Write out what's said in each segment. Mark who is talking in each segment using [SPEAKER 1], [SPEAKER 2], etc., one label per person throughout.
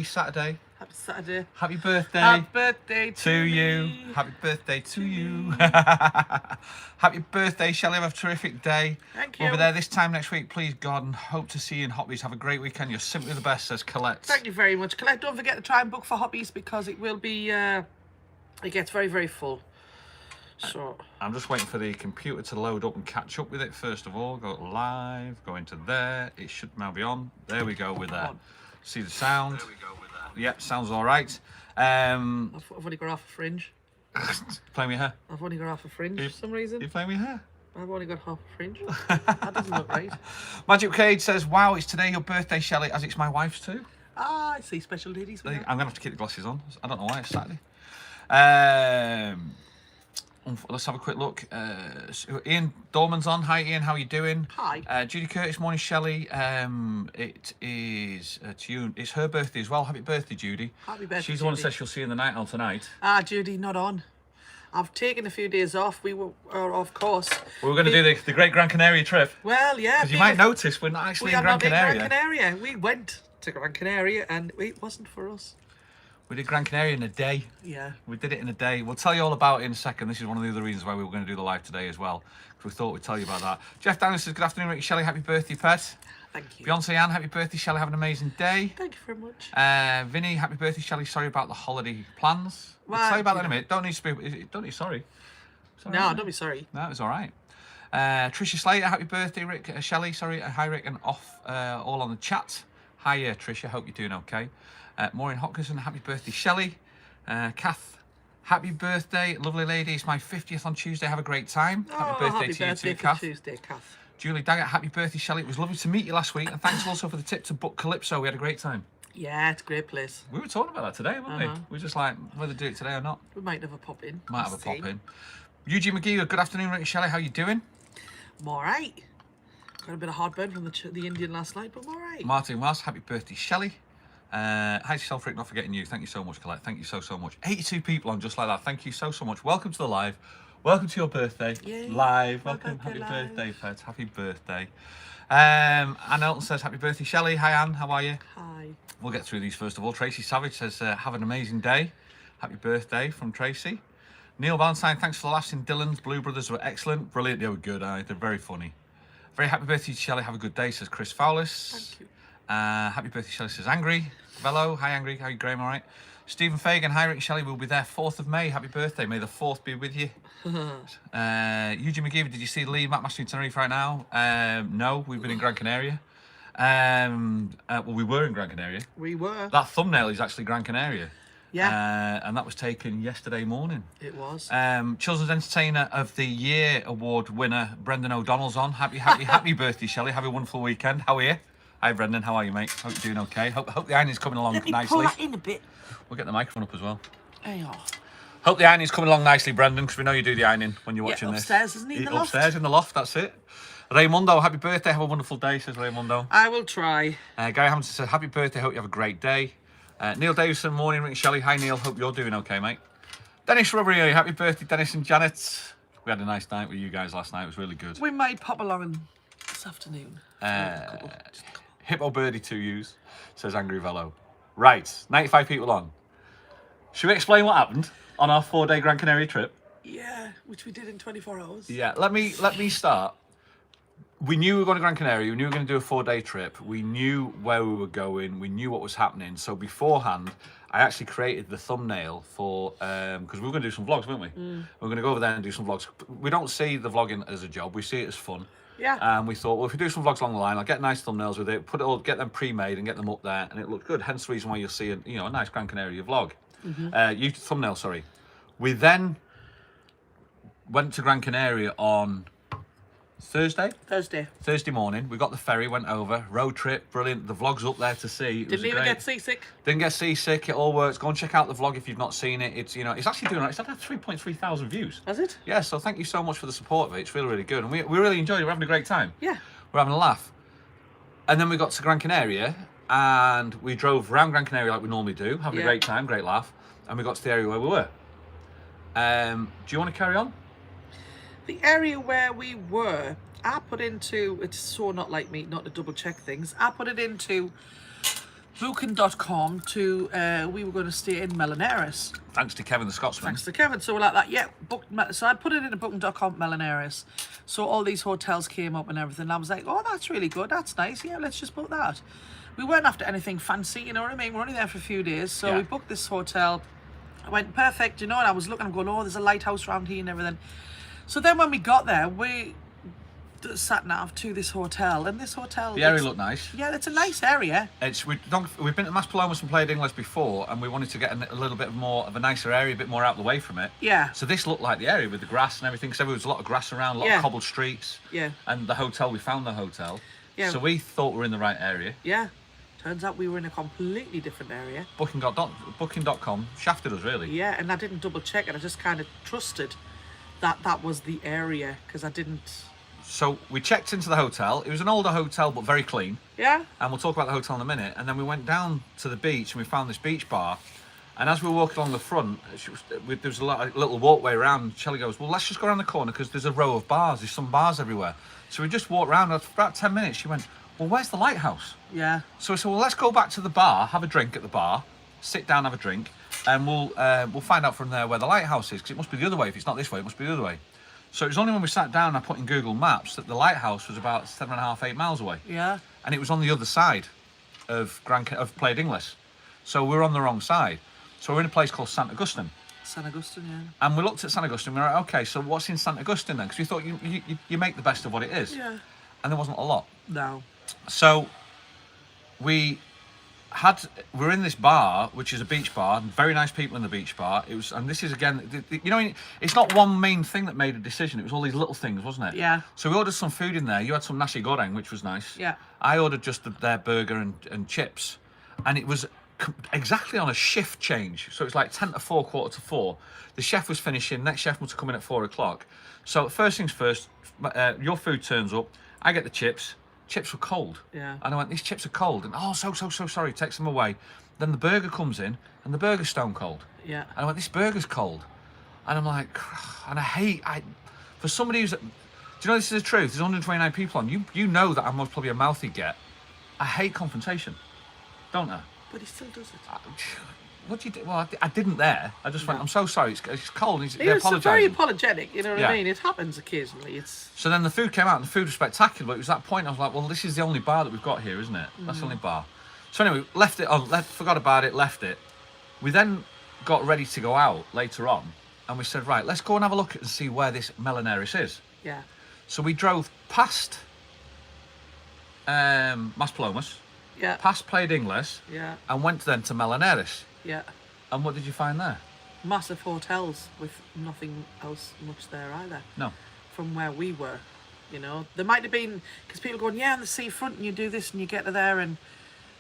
[SPEAKER 1] Saturday.
[SPEAKER 2] Happy Saturday.
[SPEAKER 1] Happy birthday.
[SPEAKER 2] Happy birthday
[SPEAKER 1] to you.
[SPEAKER 2] me.
[SPEAKER 1] Happy birthday to you. Happy birthday, Shelley. Have a terrific day.
[SPEAKER 2] Thank you.
[SPEAKER 1] We'll be there this time next week, please God, and hope to see you in Hobbies. Have a great weekend. You're simply the best, says Colette.
[SPEAKER 2] Thank you very much, Colette. Don't forget to try and book for Hobbies because it will be, it gets very, very full. So
[SPEAKER 1] I'm just waiting for the computer to load up and catch up with it first of all. Go live, go into there. It should now be on. There we go, we're there. See the sound. There we go, we're there. Yep, sounds all right.
[SPEAKER 2] I've only got half a fringe.
[SPEAKER 1] Playing with your hair?
[SPEAKER 2] I've only got half a fringe for some reason.
[SPEAKER 1] You playing with your hair?
[SPEAKER 2] I've only got half a fringe. That doesn't look right.
[SPEAKER 1] Magic Cage says, wow, it's today your birthday, Shelley, as it's my wife's too.
[SPEAKER 2] Ah, I see special ladies.
[SPEAKER 1] I'm going to have to keep the glasses on. I don't know why, it's Saturday. Let's have a quick look. Ian Dorman's on. Hi, Ian. How are you doing?
[SPEAKER 2] Hi.
[SPEAKER 1] Judy Curtis, morning, Shelley. It is to you. It's her birthday as well. Happy birthday, Judy.
[SPEAKER 2] Happy birthday,
[SPEAKER 1] She's the one who
[SPEAKER 2] Judy.
[SPEAKER 1] says she'll see you in the night out tonight.
[SPEAKER 2] Ah, Judy, not on. I've taken a few days off. We were, of course.
[SPEAKER 1] We were going to do the Great Gran Canaria trip.
[SPEAKER 2] Well, yeah.
[SPEAKER 1] Because you might notice we're not actually in Gran Canaria.
[SPEAKER 2] Gran Canaria. We went to Gran Canaria and it wasn't for us.
[SPEAKER 1] We did Gran Canaria in a day.
[SPEAKER 2] Yeah.
[SPEAKER 1] We did it in a day. We'll tell you all about it in a second. This is one of the other reasons why we were going to do the live today as well. Because we thought we'd tell you about that. Jeff Daniel says, good afternoon, Ricky Shelley. Happy birthday, pet.
[SPEAKER 2] Thank you.
[SPEAKER 1] Beyonce Ann, happy birthday, Shelley. Have an amazing day.
[SPEAKER 2] Thank you very much.
[SPEAKER 1] Vinny, happy birthday, Shelley. Sorry about the holiday plans. We'll tell you about that in a minute. Don't need to be, don't need sorry.
[SPEAKER 2] Sorry. No, don't be sorry.
[SPEAKER 1] No, it's all right. Tricia Slater, happy birthday, Rick. Shelley, sorry. Hi, Rick, and off all on the chat. Hi, Tricia. Hope you're doing okay. Maureen Hopkinson, happy birthday, Shelley. Kath, happy birthday, lovely lady. It's my 50th on Tuesday. Have a great time. Happy birthday to you too, Kath.
[SPEAKER 2] Tuesday, Kath.
[SPEAKER 1] Julie Daggett, happy birthday, Shelley. It was lovely to meet you last week, and thanks also for the tip to book Calypso. We had a great time.
[SPEAKER 2] Yeah, it's a great place.
[SPEAKER 1] We were talking about that today, weren't we? We were just like, whether to do it today or not.
[SPEAKER 2] We might have a pop in.
[SPEAKER 1] Might have a pop in. Eugene McGee, good afternoon, Ricky Shelley. How you doing?
[SPEAKER 2] I'm all right. Got a bit of heartburn from the Indian last night, but I'm all right.
[SPEAKER 1] Martin Ross, happy birthday, Shelley. Hi yourself, Rick, not forgetting you. Thank you so much, Colette. Thank you so much. 82 people on just like that. Thank you so much. Welcome to the live. Welcome to your birthday.
[SPEAKER 2] Yay.
[SPEAKER 1] Live. Welcome. Happy birthday, pet. Happy birthday. Anne Elton says, happy birthday, Shelley. Hi, Anne. How are you?
[SPEAKER 2] Hi.
[SPEAKER 1] We'll get through these first of all. Tracy Savage says, have an amazing day. Happy birthday from Tracy. Neil Valentine, thanks for the laughs in Dylan's. Blue Brothers were excellent. Brilliant. They were good. They're very funny. Very happy birthday to Shelley. Have a good day, says Chris Fowlis.
[SPEAKER 2] Thank you.
[SPEAKER 1] Happy birthday, Shelley, says Angry. Velo, hi Angry, how are you, Graham, all right? Stephen Fagan, hi Rick Shelley, we'll be there 4th of May. Happy birthday, may the 4th be with you. Eugene McGee, did you see Lee McMaster in Tenerife right now? No, we've been in Gran Canaria. Well, we were in Gran Canaria.
[SPEAKER 2] We were.
[SPEAKER 1] That thumbnail is actually Gran Canaria.
[SPEAKER 2] Yeah.
[SPEAKER 1] And that was taken yesterday morning.
[SPEAKER 2] It was.
[SPEAKER 1] Children's Entertainer of the Year award winner, Brendan O'Donnell's on. Happy birthday, Shelley. Have a wonderful weekend. How are you? Hi, Brendan. How are you, mate? Hope you're doing okay. Hope the ironing's coming along
[SPEAKER 2] Let me
[SPEAKER 1] nicely.
[SPEAKER 2] pull that in a bit.
[SPEAKER 1] We'll get the microphone up as well.
[SPEAKER 2] There you are.
[SPEAKER 1] Hope the ironing's coming along nicely, Brendan, because we know you do the ironing when you're watching
[SPEAKER 2] upstairs,
[SPEAKER 1] this.
[SPEAKER 2] isn't he, in the loft?
[SPEAKER 1] Upstairs in the loft, that's it. Raymundo, happy birthday. Have a wonderful day, says Raymundo.
[SPEAKER 2] I will try.
[SPEAKER 1] Gary Hamilton says, happy birthday. Hope you have a great day. Neil Davison, morning, Rick Shelley. Hi, Neil. Hope you're doing okay, mate. Dennis Rubbery, happy birthday, Dennis and Janet. We had a nice night with you guys last night. It was really good.
[SPEAKER 2] We might pop along this afternoon.
[SPEAKER 1] Hippo Birdie 2Us, says Angry Velo. Right, 95 people on. Should we explain what happened on our 4-day Gran Canaria trip?
[SPEAKER 2] Yeah, which we did in 24 hours.
[SPEAKER 1] Yeah, let me start. We knew we were going to Gran Canaria. We knew we were going to do a 4-day trip. We knew where we were going. We knew what was happening. So beforehand, I actually created the thumbnail for, because we were going to do some vlogs, weren't we? We were going to go over there and do some vlogs. We don't see the vlogging as a job. We see it as fun.
[SPEAKER 2] Yeah.
[SPEAKER 1] And we thought, well, if we do some vlogs along the line, I'll get nice thumbnails with it, get them pre-made and get them up there, and it looked good. Hence the reason why you'll see a nice Gran Canaria vlog. Thumbnail, sorry. We then went to Gran Canaria on Thursday morning. We got the ferry, went over, road trip, brilliant. The vlog's up there to see.
[SPEAKER 2] Didn't even get seasick.
[SPEAKER 1] Didn't get seasick. It all works. Go and check out the vlog if you've not seen it. It's it's actually doing. It's had 3.3 thousand views.
[SPEAKER 2] Has it?
[SPEAKER 1] Yeah. So thank you so much for the support of it. It's really, really good, and we really enjoyed it. We're having a great time.
[SPEAKER 2] Yeah.
[SPEAKER 1] We're having a laugh. And then we got to Gran Canaria, and we drove around Gran Canaria like we normally do, having a great time, great laugh, and we got to the area where we were. Do you want to carry on?
[SPEAKER 2] The area where we were, I put into, it's so not like me not to double check things, I put it into booking.com to, we were going to stay in Melaneris.
[SPEAKER 1] Thanks to Kevin the Scotsman.
[SPEAKER 2] Thanks to Kevin. So we're like that, yeah, so I put it into booking.com Melaneris. So all these hotels came up and everything. And I was like, oh, that's really good. That's nice. Yeah, let's just book that. We weren't after anything fancy, you know what I mean? We're only there for a few days. So we booked this hotel. I went, perfect, you know, and I was looking, I'm going, oh, there's a lighthouse around here and everything. So then when we got there, we sat nav to this hotel, and this hotel...
[SPEAKER 1] The area looked nice.
[SPEAKER 2] Yeah, it's a nice area.
[SPEAKER 1] We've been to Maspalomas and Playa de Ingles before, and we wanted to get a little bit more of a nicer area, a bit more out of the way from it.
[SPEAKER 2] Yeah.
[SPEAKER 1] So this looked like the area with the grass and everything, because there was a lot of grass around, a lot of cobbled streets.
[SPEAKER 2] Yeah.
[SPEAKER 1] And the hotel, we found the hotel.
[SPEAKER 2] Yeah.
[SPEAKER 1] So we thought we were in the right area.
[SPEAKER 2] Yeah. Turns out we were in a completely different area.
[SPEAKER 1] Booking.com shafted us, really.
[SPEAKER 2] Yeah, and I didn't double check it. I just kind of trusted that that was the area, because I didn't...
[SPEAKER 1] So we checked into the hotel. It was an older hotel, but very clean.
[SPEAKER 2] Yeah.
[SPEAKER 1] And we'll talk about the hotel in a minute. And then we went down to the beach and we found this beach bar. And as we were walking along the front, there was a little walkway around. Shelley goes, well, let's just go around the corner because there's a row of bars. There's some bars everywhere. So we just walked around. After about 10 minutes, she went, well, where's the lighthouse?
[SPEAKER 2] Yeah.
[SPEAKER 1] So we said, well, let's go back to the bar, have a drink at the bar, sit down, have a drink, and we'll find out from there where the lighthouse is, because it must be the other way. If it's not this way, it must be the other way. So it was only when we sat down and I put in Google Maps that the lighthouse was about 7.5, 8 miles away.
[SPEAKER 2] Yeah.
[SPEAKER 1] And it was on the other side of Playa de Ingles. So we were on the wrong side. So we're in a place called St. Augustine.
[SPEAKER 2] St. Augustine, yeah.
[SPEAKER 1] And we looked at St. Augustine, we were like, okay, so what's in St. Augustine then? Because we thought you make the best of what it is.
[SPEAKER 2] Yeah.
[SPEAKER 1] And there wasn't a lot.
[SPEAKER 2] No.
[SPEAKER 1] So we're in this bar, which is a beach bar, and very nice people in the beach bar. It was, and this is again, you know, it's not one main thing that made a decision. It was all these little things, wasn't it?
[SPEAKER 2] Yeah.
[SPEAKER 1] So we ordered some food in there. You had some nasi goreng, which was nice.
[SPEAKER 2] Yeah.
[SPEAKER 1] I ordered just their burger and chips, and it was exactly on a shift change. So it's like 10 to 4, quarter to 4. The chef was finishing. Next chef must come in at 4 o'clock. So first things first, your food turns up. I get the chips. Chips were cold.
[SPEAKER 2] Yeah.
[SPEAKER 1] And I went, these chips are cold. And so sorry, takes them away. Then the burger comes in and the burger's stone cold.
[SPEAKER 2] Yeah.
[SPEAKER 1] And I went, this burger's cold. And I'm like, and for somebody who's, do you know this is the truth? There's 129 people on. You know that I'm most probably a mouthy get. I hate confrontation. Don't I?
[SPEAKER 2] But he still does it.
[SPEAKER 1] What do you do? Well, I didn't there. I just went, I'm so sorry, it's cold.
[SPEAKER 2] He was very apologetic, you know what I mean? It happens occasionally.
[SPEAKER 1] So then the food came out and the food was spectacular, but it was that point I was like, well, this is the only bar that we've got here, isn't it? That's the only bar. So anyway, left it on, forgot about it, left it. We then got ready to go out later on and we said, right, let's go and have a look and see where this Melaneris is.
[SPEAKER 2] Yeah.
[SPEAKER 1] So we drove past Maspalomas, past Playa de Ingles, and went then to Melaneris.
[SPEAKER 2] Yeah.
[SPEAKER 1] And what did you find there?
[SPEAKER 2] Massive hotels with nothing else much there either.
[SPEAKER 1] No.
[SPEAKER 2] From where we were, you know. There might have been, because people going, yeah, on the seafront, and you do this and you get to there, and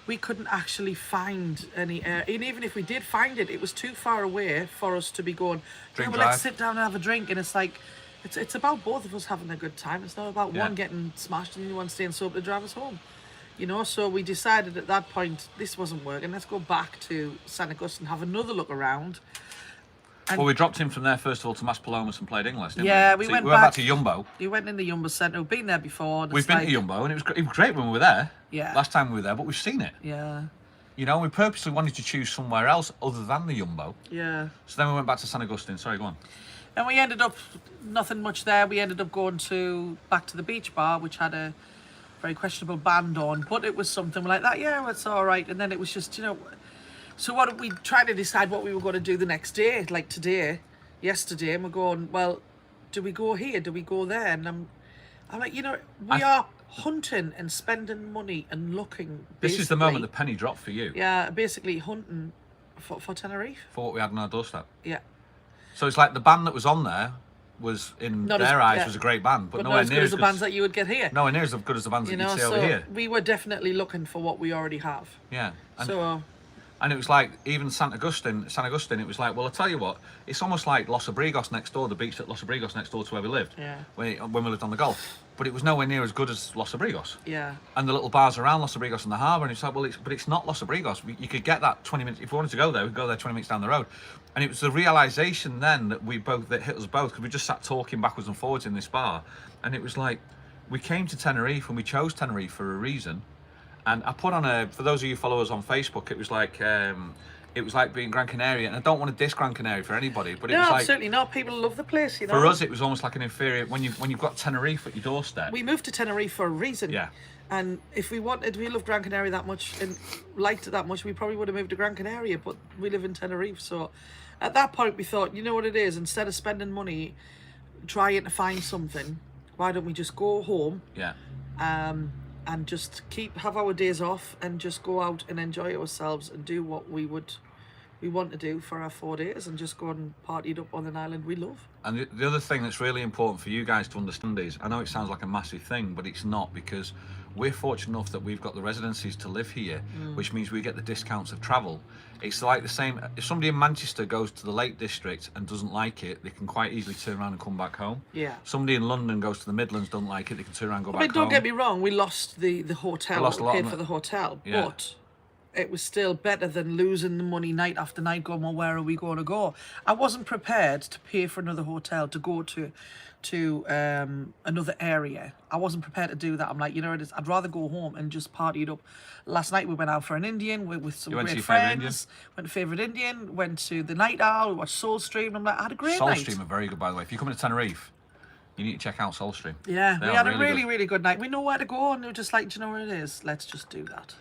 [SPEAKER 2] we couldn't actually find any and even if we did find it, it was too far away for us to be going, let's sit down and have a drink. And it's like, it's about both of us having a good time. It's not about one getting smashed and one staying sober to drive us home. You know, so we decided at that point, this wasn't working. Let's go back to St. Augustine, have another look around. And
[SPEAKER 1] well, we dropped in from there, first of all, to Maspalomas and Playa de Ingles, didn't we?
[SPEAKER 2] Yeah, we went
[SPEAKER 1] back to Jumbo.
[SPEAKER 2] We went in the Jumbo Centre. We've been there before.
[SPEAKER 1] We've been to Jumbo, and it was great when we were there.
[SPEAKER 2] Yeah.
[SPEAKER 1] Last time we were there, but we've seen it.
[SPEAKER 2] Yeah.
[SPEAKER 1] You know, we purposely wanted to choose somewhere else other than the Jumbo.
[SPEAKER 2] Yeah.
[SPEAKER 1] So then we went back to St. Augustine. Sorry, go on.
[SPEAKER 2] And we ended up, nothing much there. We ended up going back to the beach bar, which had a very questionable band on, but it was something like that. Yeah, it's all right. And then it was just, you know, so what we tried to decide what we were going to do the next day, like yesterday, and we're going, well, do we go here? Do we go there? And I'm like, you know, we are hunting and spending money and looking.
[SPEAKER 1] This is the moment the penny dropped for you.
[SPEAKER 2] Yeah, basically hunting for Tenerife.
[SPEAKER 1] For what we had on our doorstep.
[SPEAKER 2] Yeah.
[SPEAKER 1] So it's like the band that was on there was, in their eyes, was a great band, but nowhere
[SPEAKER 2] not as
[SPEAKER 1] near
[SPEAKER 2] good as the bands that you would get here.
[SPEAKER 1] Nowhere near as good as the bands that you'd see over here.
[SPEAKER 2] We were definitely looking for what we already have.
[SPEAKER 1] Yeah.
[SPEAKER 2] And
[SPEAKER 1] it was like, even St. Augustine, it was like, well, I'll tell you what, it's almost like Los Abrigos next door, the beach at Los Abrigos next door to where we lived.
[SPEAKER 2] Yeah.
[SPEAKER 1] When we lived on the Gulf. But it was nowhere near as good as Los Abrigos.
[SPEAKER 2] Yeah.
[SPEAKER 1] And the little bars around Los Abrigos and the harbour, and it's like, well, but it's not Los Abrigos. You could get that 20 minutes, if we wanted to go there, we'd go there 20 minutes down the road. And it was the realisation then that that hit us both, because we just sat talking backwards and forwards in this bar. And it was like, we came to Tenerife and we chose Tenerife for a reason. And I put on for those of you followers on Facebook, it was like being Gran Canaria, and I don't want to diss Gran Canaria for anybody, but it
[SPEAKER 2] No,
[SPEAKER 1] was like,
[SPEAKER 2] absolutely not. People love the place, you know.
[SPEAKER 1] for us, it was almost like an inferior, when you've got Tenerife at your doorstep.
[SPEAKER 2] We moved to Tenerife for a reason.
[SPEAKER 1] Yeah.
[SPEAKER 2] And if we loved Gran Canaria that much and liked it that much, we probably would have moved to Gran Canaria, but we live in Tenerife. So at that point, we thought, you know what it is? Instead of spending money trying to find something, why don't we just go home?
[SPEAKER 1] Yeah.
[SPEAKER 2] And just have our days off and just go out and enjoy ourselves and do what we want to do for our 4 days and just go and party it up on an island we love.
[SPEAKER 1] And the other thing that's really important for you guys to understand is, I know it sounds like a massive thing, but it's not, because we're fortunate enough that we've got the residencies to live here, which means we get the discounts of travel. It's like the same, if somebody in Manchester goes to the Lake District and doesn't like it, they can quite easily turn around and come back home.
[SPEAKER 2] Yeah.
[SPEAKER 1] Somebody in London goes to the Midlands, don't like it, they can turn around and go back home.
[SPEAKER 2] Don't get me wrong, we lost the hotel,
[SPEAKER 1] We lost a lot
[SPEAKER 2] paid
[SPEAKER 1] of
[SPEAKER 2] for the hotel,
[SPEAKER 1] Yeah.
[SPEAKER 2] but it was still better than losing the money night after night going, well, where are we going to go? I wasn't prepared to pay for another hotel to go to another area. I wasn't prepared to do that. I'm like, you know, I'd rather go home and just party it up. Last night we went out for an Indian with some
[SPEAKER 1] went to
[SPEAKER 2] great
[SPEAKER 1] your favourite
[SPEAKER 2] friends. Went to Favourite Indian, went to the Night Owl, we watched Soulstream. I'm like, I had a great night.
[SPEAKER 1] Soulstream are very good, by the way. If you're coming to Tenerife, you need to check out Soulstream.
[SPEAKER 2] Yeah,
[SPEAKER 1] They
[SPEAKER 2] we
[SPEAKER 1] are
[SPEAKER 2] had a
[SPEAKER 1] really
[SPEAKER 2] really good night. We know where to go, and we were just like, do you know what it is? Let's just do that.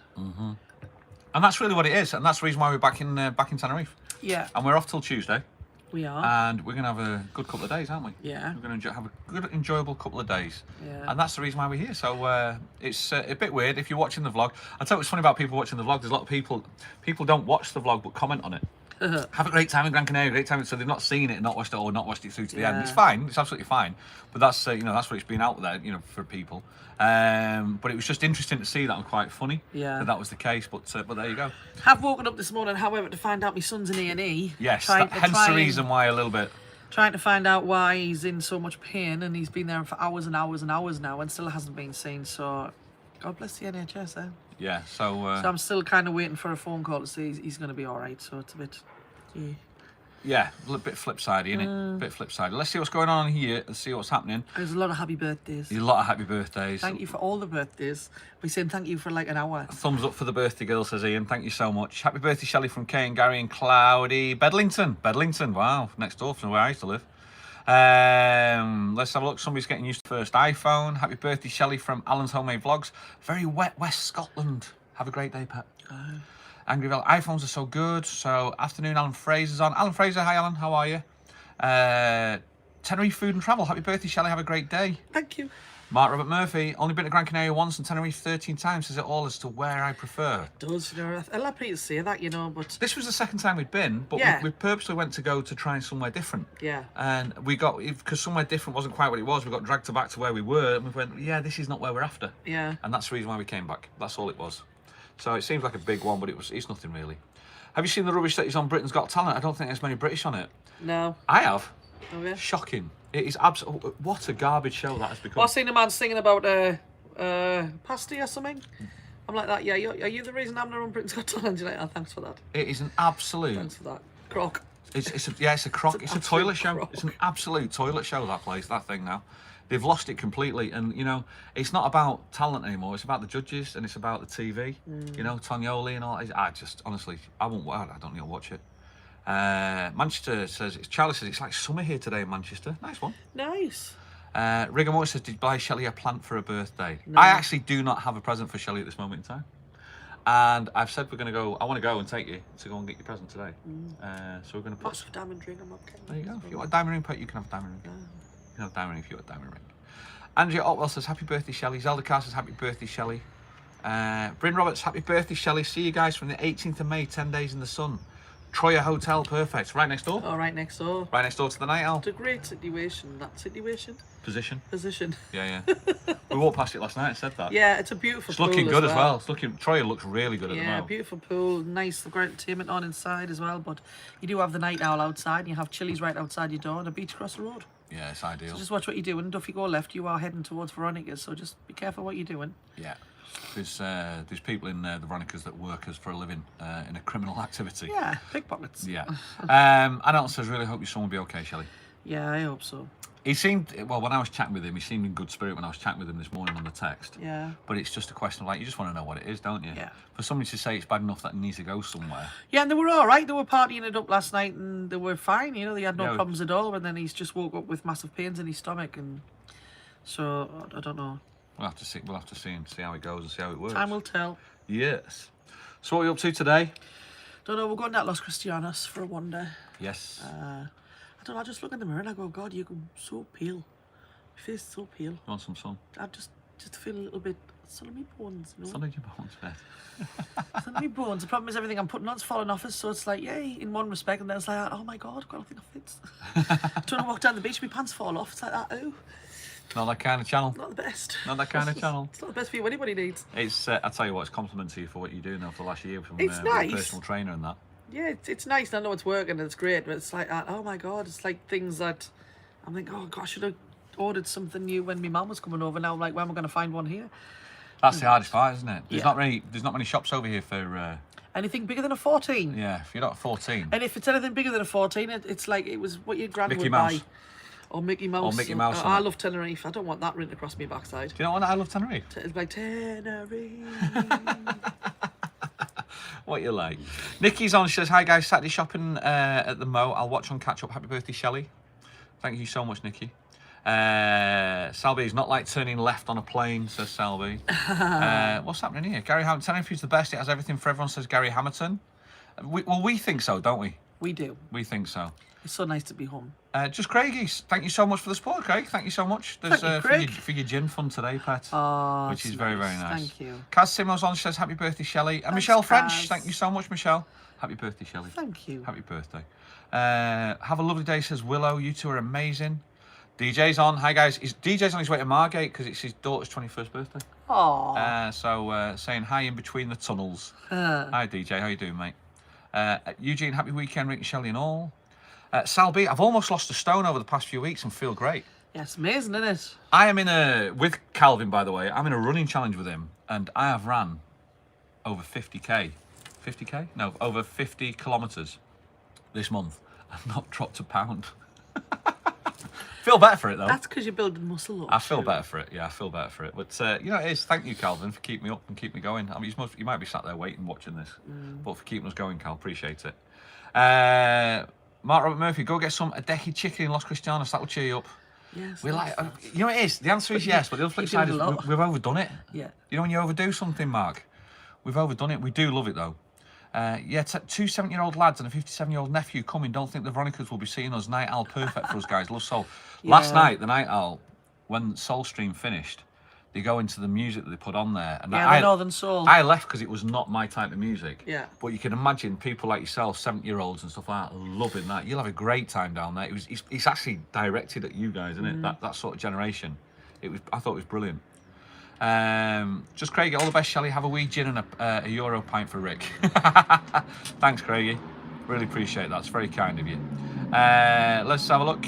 [SPEAKER 1] And that's really what it is, and that's the reason why we're back in Tenerife.
[SPEAKER 2] Yeah,
[SPEAKER 1] And we're off till Tuesday,
[SPEAKER 2] we are.
[SPEAKER 1] and we're going to have a good couple of days, aren't we?
[SPEAKER 2] Yeah.
[SPEAKER 1] We're going to have a good, enjoyable couple of days.
[SPEAKER 2] Yeah.
[SPEAKER 1] And that's the reason why we're here. So it's a bit weird if you're watching the vlog. I'll tell you what's funny about people watching the vlog. There's a lot of people don't watch the vlog but comment on it. Have a great time in Gran Canaria, great time. So they've not seen it and not watched it, or not watched it through to the end.
[SPEAKER 2] Yeah.
[SPEAKER 1] It's fine, it's absolutely fine. But that's that's what it's been out there, for people. But it was just interesting to see that, and quite funny that was the case. But there you go.
[SPEAKER 2] Have woken up this morning, however, to find out my son's in A&E.
[SPEAKER 1] Yes, hence the reason why a little bit.
[SPEAKER 2] Trying to find out why he's in so much pain, and he's been there for hours and hours and hours now, and still hasn't been seen. So, God bless the NHS, eh?
[SPEAKER 1] Yeah. So
[SPEAKER 2] I'm still kind of waiting for a phone call to see he's going to be all right. So it's a bit.
[SPEAKER 1] Yeah, a little bit flip-sidey, innit? Bit flip-sidey. Let's see what's going on here and see what's happening.
[SPEAKER 2] There's a lot of happy birthdays.
[SPEAKER 1] There's a lot of happy birthdays.
[SPEAKER 2] Thank you for all the birthdays. We're saying thank you for like an hour.
[SPEAKER 1] Thumbs up for the birthday girl, says Ian. Thank you so much. Happy birthday, Shelley, from Kay and Gary and Cloudy. Bedlington, wow, next door from where I used to live. Let's have a look. Somebody's getting used to the first iPhone. Happy birthday, Shelley, from Alan's Homemade Vlogs. Very wet West Scotland. Have a great day, Pet. Angryville, iPhones are so good. So, afternoon, Alan Fraser's on. Alan Fraser, hi Alan, how are you? Tenerife Food and Travel, happy birthday, Shelley, have a great day.
[SPEAKER 2] Thank you.
[SPEAKER 1] Mark Robert Murphy, only been to Gran Canaria once and Tenerife 13 times, says it all as to where I prefer.
[SPEAKER 2] It does, a lot of people say that, but...
[SPEAKER 1] This was the second time we'd been, but we purposely went to go to try somewhere different.
[SPEAKER 2] Yeah.
[SPEAKER 1] And we got, because somewhere different wasn't quite what it was, we got dragged back to where we were, and we went, yeah, this is not where we're after.
[SPEAKER 2] Yeah.
[SPEAKER 1] And that's the reason why we came back. That's all it was. So it seems like a big one, but it's nothing really. Have you seen the rubbish that is on Britain's Got Talent? I don't think there's many British on it.
[SPEAKER 2] No.
[SPEAKER 1] I have.
[SPEAKER 2] Oh, yeah?
[SPEAKER 1] Shocking. It is absolutely... What a garbage show that has become.
[SPEAKER 2] Well, I seen a man singing about pasty or something. I'm like that, yeah, are you the reason I'm not on Britain's Got Talent? You're like, oh, thanks for that.
[SPEAKER 1] It is an absolute...
[SPEAKER 2] Thanks for that. Crock.
[SPEAKER 1] It's a crock. It's a toilet show.
[SPEAKER 2] Crock.
[SPEAKER 1] It's an absolute toilet show, that place, that thing now. They've lost it completely, and it's not about talent anymore. It's about the judges, and it's about the TV. Tonioli and all. I just honestly, I don't need to watch it. Manchester says Charlie says it's like summer here today in Manchester. Nice one.
[SPEAKER 2] Nice.
[SPEAKER 1] Rigamore says, did you buy Shelley a plant for her birthday?
[SPEAKER 2] No.
[SPEAKER 1] I actually do not have a present for Shelley at this moment in time. And I've said we're going to go. I want to go and take you to go and get your present today. So we're going to put.
[SPEAKER 2] Lots of diamond ring. I'm okay.
[SPEAKER 1] There you go. If you want a diamond ring, Pet, you can have a diamond ring. You can have a diamond ring if you want a diamond ring. Andrea Otwell says, happy birthday, Shelley. Zelda Carr says, happy birthday, Shelley. Bryn Roberts, happy birthday, Shelley. See you guys from the 18th of May, 10 days in the sun. Troya Hotel, perfect. Right next door.
[SPEAKER 2] Oh, right next door.
[SPEAKER 1] Right next door to the Night Owl.
[SPEAKER 2] It's a great situation, that situation.
[SPEAKER 1] Position. Yeah. We walked past it last night and said that.
[SPEAKER 2] Yeah, it's a beautiful pool.
[SPEAKER 1] It's looking good as well. Troya looks really good at the moment.
[SPEAKER 2] Yeah, beautiful pool, nice entertainment on inside as well, but you do have the Night Owl outside, and you have Chili's right outside your door and a beach across the road.
[SPEAKER 1] Yeah, it's ideal.
[SPEAKER 2] So just watch what you're doing, and if you go left, you are heading towards Veronica's, so just be careful what you're doing.
[SPEAKER 1] Yeah. There's people in the Veronica's that work as for a living in a criminal activity.
[SPEAKER 2] Yeah, pickpockets.
[SPEAKER 1] Yeah. Anna says, really hope your son will be okay, Shelley.
[SPEAKER 2] Yeah, I hope so.
[SPEAKER 1] He seemed, well, when I was chatting with him, he seemed in good spirit when I was chatting with him this morning on the text.
[SPEAKER 2] Yeah.
[SPEAKER 1] But it's just a question of, like, you just want to know what it is, don't you?
[SPEAKER 2] Yeah.
[SPEAKER 1] For somebody to say it's bad enough that it needs to go somewhere.
[SPEAKER 2] Yeah, and they were all right. They were partying it up last night, and they were fine. You know, they had no
[SPEAKER 1] Yeah.
[SPEAKER 2] problems at all. And then he's just woke up with massive pains in his stomach, and so I don't know.
[SPEAKER 1] We'll have to see. We'll have to see and see how it goes and see how it works.
[SPEAKER 2] Time will tell.
[SPEAKER 1] Yes. So what are you up to today?
[SPEAKER 2] Don't know. We're going down to Los Cristianos for a wander.
[SPEAKER 1] Yes.
[SPEAKER 2] I don't know. I just look in the mirror and I go, God, you're so pale. Your face is so pale.
[SPEAKER 1] You want some sun?
[SPEAKER 2] I just feel a little bit sun on my bones. You know?
[SPEAKER 1] Sun in your bones, mate.
[SPEAKER 2] Sun on my bones. The problem is everything I'm putting on's falling off us, so it's like, yay, in one respect, and then it's like, oh my God, I don't think I fit. Trying to walk down the beach, my pants fall off. It's like that. Oh,
[SPEAKER 1] Not that kind of channel.
[SPEAKER 2] not the best.
[SPEAKER 1] Not that kind of channel.
[SPEAKER 2] It's not the best view anybody needs.
[SPEAKER 1] It's. I tell you what, it's compliment to you for what you're doing now for the last year from
[SPEAKER 2] It's
[SPEAKER 1] with
[SPEAKER 2] nice.
[SPEAKER 1] a personal trainer and that.
[SPEAKER 2] Yeah, it's nice. And I know it's working and it's great, but it's like, oh my God, it's like things that I'm like, oh God, I should have ordered something new when my mum was coming over. Now I'm like, where am I going to find one here?
[SPEAKER 1] That's the hardest part, isn't it? There's
[SPEAKER 2] Yeah.
[SPEAKER 1] not many shops over here for.
[SPEAKER 2] Anything bigger than a 14.
[SPEAKER 1] Yeah, if you're not 14.
[SPEAKER 2] And if it's anything bigger than a 14, it's like it was what your gran
[SPEAKER 1] Mickey
[SPEAKER 2] would
[SPEAKER 1] Mouse.
[SPEAKER 2] buy. Or Mickey Mouse.
[SPEAKER 1] Or Mickey Mouse
[SPEAKER 2] I
[SPEAKER 1] on it.
[SPEAKER 2] love Tenerife. I don't want that written across my backside.
[SPEAKER 1] Do you know what? I love Tenerife.
[SPEAKER 2] It's like Tenerife.
[SPEAKER 1] What you like? Nikki's on. She says, "Hi guys, Saturday shopping at the Mo. I'll watch on catch up. Happy birthday, Shelley." Thank you so much, Nikki. Salby is not like turning left on a plane, says Salby. What's happening here? Gary Hamilton. Tenerife is the best. It has everything for everyone, says Gary Hamilton. We think so, don't we?
[SPEAKER 2] We do.
[SPEAKER 1] We think so.
[SPEAKER 2] It's so nice to be home.
[SPEAKER 1] Just Craigie, thank you so much for the support, Craig. Thank you so much. There's
[SPEAKER 2] Thank you, Craig.
[SPEAKER 1] for your gin fun today, pet.
[SPEAKER 2] Oh,
[SPEAKER 1] which is
[SPEAKER 2] it's
[SPEAKER 1] very, very nice.
[SPEAKER 2] Thank you.
[SPEAKER 1] Kaz Simo's on, she says, happy birthday, Shelley. And
[SPEAKER 2] Thanks,
[SPEAKER 1] Michelle French,
[SPEAKER 2] Kaz.
[SPEAKER 1] thank you so much, Michelle. Happy birthday, Shelley.
[SPEAKER 2] Thank you.
[SPEAKER 1] Happy birthday. Have a lovely day, says Willow. You two are amazing. DJ's on. Hi, guys. DJ's on his way to Margate because it's his daughter's 21st birthday.
[SPEAKER 2] Aww.
[SPEAKER 1] So saying hi in between the tunnels. Hi, DJ. How you doing, mate? Eugene, happy weekend, Rick and Shelley and all. Sal B, I've almost lost a stone over the past few weeks and feel great.
[SPEAKER 2] Yeah, it's amazing, isn't it?
[SPEAKER 1] I am with Calvin, by the way, I'm in a running challenge with him, and I have ran over 50k. 50k? No, over 50 kilometres this month. I've not dropped a pound. Feel better for it, though.
[SPEAKER 2] That's because you're building muscle up.
[SPEAKER 1] I feel better for it. Yeah, I feel better for it. But, you know, it is. Thank you, Calvin, for keeping me up and keeping me going. I mean, you might be sat there waiting, watching this. But for keeping us going, Cal, appreciate it. Mark Robert Murphy, go get some Adehi chicken in Los Cristianos. That will cheer you up.
[SPEAKER 2] Yes.
[SPEAKER 1] We like, you know, it is. The answer is yes, but the other flip side is we've overdone it.
[SPEAKER 2] Yeah.
[SPEAKER 1] You know when you overdo something, Mark? We've overdone it. We do love it, though. Yeah, two 7-year-old lads and a 57-year-old nephew coming. Don't think the Veronicas will be seeing us. Night Owl perfect for us, guys. Love Soul. Last night, the Night Owl, when Soul Stream finished, they go into the music that they put on there. And
[SPEAKER 2] Yeah, the Northern Soul.
[SPEAKER 1] I left because it was not my type of music.
[SPEAKER 2] Yeah.
[SPEAKER 1] But you can imagine people like yourself, 70-year-olds and stuff like that, loving that. You'll have a great time down there. It's actually directed at you guys, isn't it? That sort of generation. I thought it was brilliant. Just Craigie, all the best, Shelley. Have a wee gin and a Euro pint for Rick. Thanks, Craigie. Really appreciate that. It's very kind of you. Let's have a look.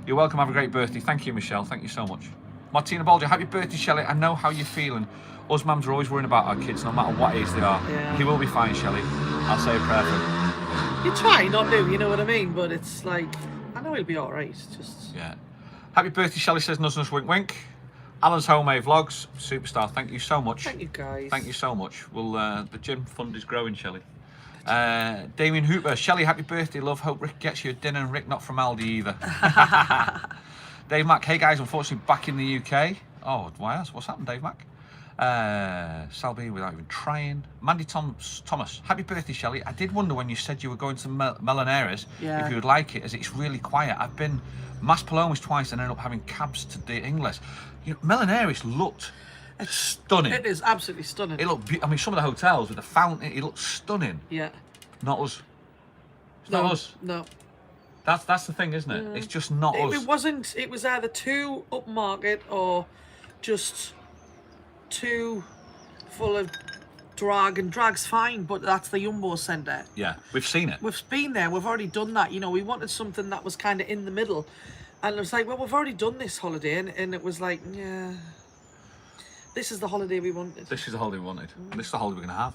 [SPEAKER 1] You're welcome. Have a great birthday. Thank you, Michelle. Thank you so much. Martina Bolger, happy birthday, Shelley. I know how you're feeling. Us mums are always worrying about our kids, no matter what age they are.
[SPEAKER 2] Yeah.
[SPEAKER 1] He will be fine, Shelley. I'll say a prayer for him.
[SPEAKER 2] You try not to, you know what I mean? But it's like, I know he'll be all right. Just
[SPEAKER 1] Yeah. Happy birthday, Shelley, says Nuz Nuz Wink Wink. Alan's Homemade Vlogs, superstar. Thank you so much.
[SPEAKER 2] thank you guys.
[SPEAKER 1] Thank you so much. Well, the gym fund is growing, Shelley. Damien Hooper, Shelley, happy birthday, love. Hope Rick gets you a dinner and Rick not from Aldi either. Dave Mack, hey guys, unfortunately back in the UK. Oh, what's happened, Dave Mack? Salby without even trying. Mandy Thomas, happy birthday, Shelley. I did wonder when you said you were going to Melaneres if you would like it, as it's really quiet. I've been Mas Palomas twice and ended up having cabs to the Ingles. You know, Melaneres looked stunning.
[SPEAKER 2] It is absolutely stunning.
[SPEAKER 1] It looked, I mean, some of the hotels with the fountain, it looked stunning.
[SPEAKER 2] Yeah.
[SPEAKER 1] Not us. It's not us.
[SPEAKER 2] No.
[SPEAKER 1] That's the thing, isn't it? It's just not us.
[SPEAKER 2] It wasn't. It was either too upmarket or just too full of drag. And drag's fine, but that's the Jumbo Centre.
[SPEAKER 1] Yeah, we've seen it.
[SPEAKER 2] We've been there. We've already done that. You know, we wanted something that was kind of in the middle, and it was like, well, we've already done this holiday, and it was like, yeah, this is the holiday we wanted.
[SPEAKER 1] This is the holiday we wanted. And this is the holiday we're going to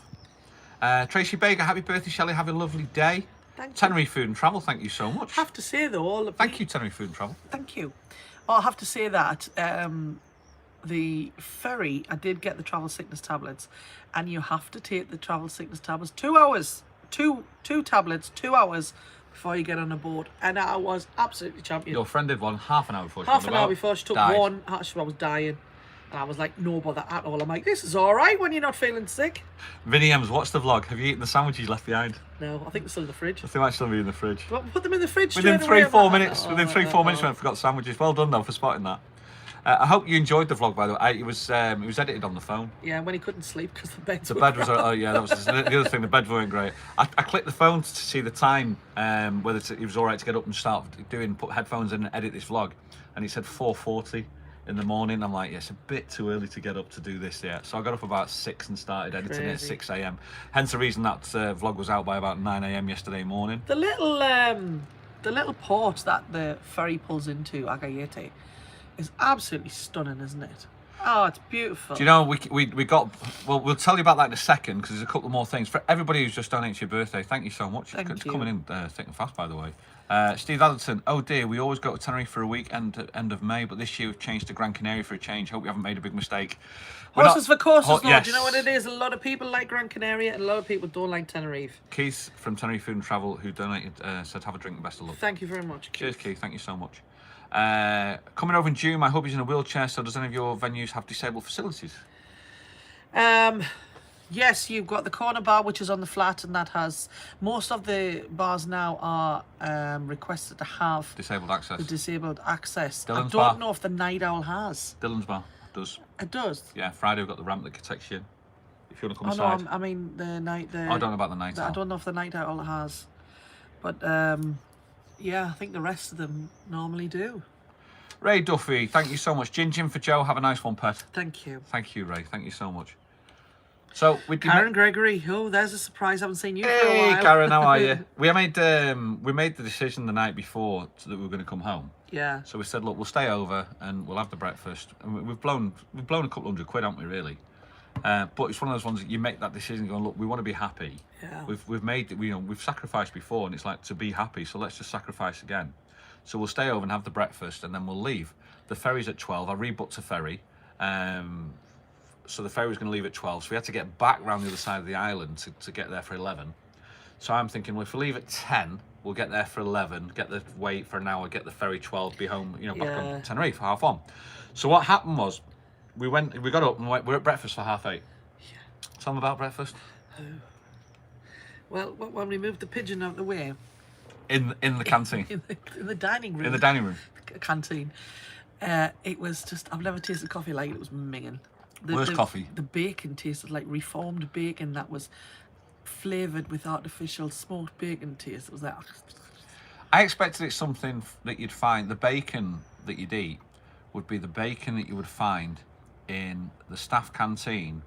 [SPEAKER 1] have. Tracy Baker, happy birthday, Shelley. Have a lovely day.
[SPEAKER 2] Thank you.
[SPEAKER 1] Tenerife Food and Travel, thank you so much.
[SPEAKER 2] I have to say though, all of
[SPEAKER 1] Thank you, Tenerife Food and Travel.
[SPEAKER 2] Thank you. Oh, I have to say that the ferry, I did get the travel sickness tablets, and you have to take the travel sickness tablets 2 hours, two tablets, 2 hours before you get on a boat. And I was absolutely champion.
[SPEAKER 1] Your friend did one half an hour before she
[SPEAKER 2] Half
[SPEAKER 1] went
[SPEAKER 2] an hour
[SPEAKER 1] about,
[SPEAKER 2] before she took
[SPEAKER 1] died.
[SPEAKER 2] one. Actually, I was dying. And I was like, no bother at all. I'm like, this is all right when you're not feeling sick.
[SPEAKER 1] Vinny M's, watch the vlog. Have you eaten the sandwiches you left behind?
[SPEAKER 2] No, I think they're still in the fridge.
[SPEAKER 1] I think they might still be in the fridge.
[SPEAKER 2] Well, put them in the fridge
[SPEAKER 1] Within
[SPEAKER 2] straight away.
[SPEAKER 1] 3-4 minutes. Within 3-4 minutes, we forgot sandwiches. Well done though for spotting that. I hope you enjoyed the vlog, by the way. It was edited on the phone.
[SPEAKER 2] Yeah, when he couldn't sleep because the bed
[SPEAKER 1] Was. Oh yeah, that was the other thing. The bed weren't great. I clicked the phone to see the time, whether it was all right to get up and start put headphones in and edit this vlog, and it said 4:40 in the morning. I'm like, yeah, it's a bit too early to get up to do this yet. So I got up about 6 and started editing it at 6 a.m. Hence the reason that vlog was out by about 9 a.m. yesterday morning.
[SPEAKER 2] The little port that the ferry pulls into, Agayete, is absolutely stunning, isn't it? Oh, it's beautiful.
[SPEAKER 1] Do you know, we got, well, we'll tell you about that in a second, because there's a couple more things. For everybody who's just donated your birthday, thank you so much.
[SPEAKER 2] Thank
[SPEAKER 1] It's
[SPEAKER 2] you.
[SPEAKER 1] coming in thick and fast, by the way. Steve Addington, oh dear, we always go to Tenerife for a week end of May, but this year we've changed to Gran Canaria for a change. Hope we haven't made a big mistake.
[SPEAKER 2] Horses for courses, though.
[SPEAKER 1] Yes.
[SPEAKER 2] Do you know what it is? A lot of people like Gran Canaria and a lot of people don't like Tenerife.
[SPEAKER 1] Keith from Tenerife Food and Travel, who donated, said have a drink and best of luck.
[SPEAKER 2] Thank you very much, Keith.
[SPEAKER 1] Cheers, Keith. Thank you so much. Coming over in June, I hope he's in a wheelchair. So does any of your venues have disabled facilities?
[SPEAKER 2] Yes, you've got the corner bar, which is on the flat, and that has, most of the bars now are requested to have
[SPEAKER 1] Disabled access.
[SPEAKER 2] the disabled access.
[SPEAKER 1] Dylan's
[SPEAKER 2] I
[SPEAKER 1] bar.
[SPEAKER 2] don't know if the Night Owl has.
[SPEAKER 1] Dylan's bar does.
[SPEAKER 2] It does.
[SPEAKER 1] Yeah, Friday we've got the ramp that takes you in. If you want to come
[SPEAKER 2] Oh no,
[SPEAKER 1] inside.
[SPEAKER 2] I mean the night.
[SPEAKER 1] I don't know about the Night Owl.
[SPEAKER 2] I don't know if the Night Owl has, but yeah, I think the rest of them normally do.
[SPEAKER 1] Ray Duffy, thank you so much. Gin for Joe. Have a nice one, pet.
[SPEAKER 2] Thank you.
[SPEAKER 1] Thank you, Ray. Thank you so much. So we
[SPEAKER 2] Karen Gregory. Oh, there's a surprise. I haven't seen you for a
[SPEAKER 1] Hey,
[SPEAKER 2] while.
[SPEAKER 1] Karen, how are you? We made the decision the night before that we were going to come home.
[SPEAKER 2] Yeah.
[SPEAKER 1] So we said, look, we'll stay over and we'll have the breakfast. And we've blown a couple £100, haven't we? Really. But it's one of those ones that you make that decision, going, look, we want to be happy.
[SPEAKER 2] Yeah.
[SPEAKER 1] We've sacrificed before, and it's like to be happy. So let's just sacrifice again. So we'll stay over and have the breakfast, and then we'll leave. The ferry's at 12. I rebooked a ferry. So the ferry was going to leave at 12. So we had to get back round the other side of the island to get there for 11. So I'm thinking, well, if we leave at 10, we'll get there for 11, get the wait for an hour, get the ferry 12, be home, back on Tenerife, half on. So what happened was, we got up and we're at breakfast for 8:30. Yeah. Tell them about breakfast.
[SPEAKER 2] Well, when we moved the pigeon out of the way.
[SPEAKER 1] In the canteen.
[SPEAKER 2] in the dining room.
[SPEAKER 1] In the dining room.
[SPEAKER 2] Canteen. It was just, I've never tasted coffee like it. It was minging.
[SPEAKER 1] Where's coffee?
[SPEAKER 2] The bacon tasted like reformed bacon that was flavoured with artificial smoked bacon taste. It was like...
[SPEAKER 1] I expected it's something that you'd find, the bacon that you'd eat would be the bacon that you would find in the staff canteen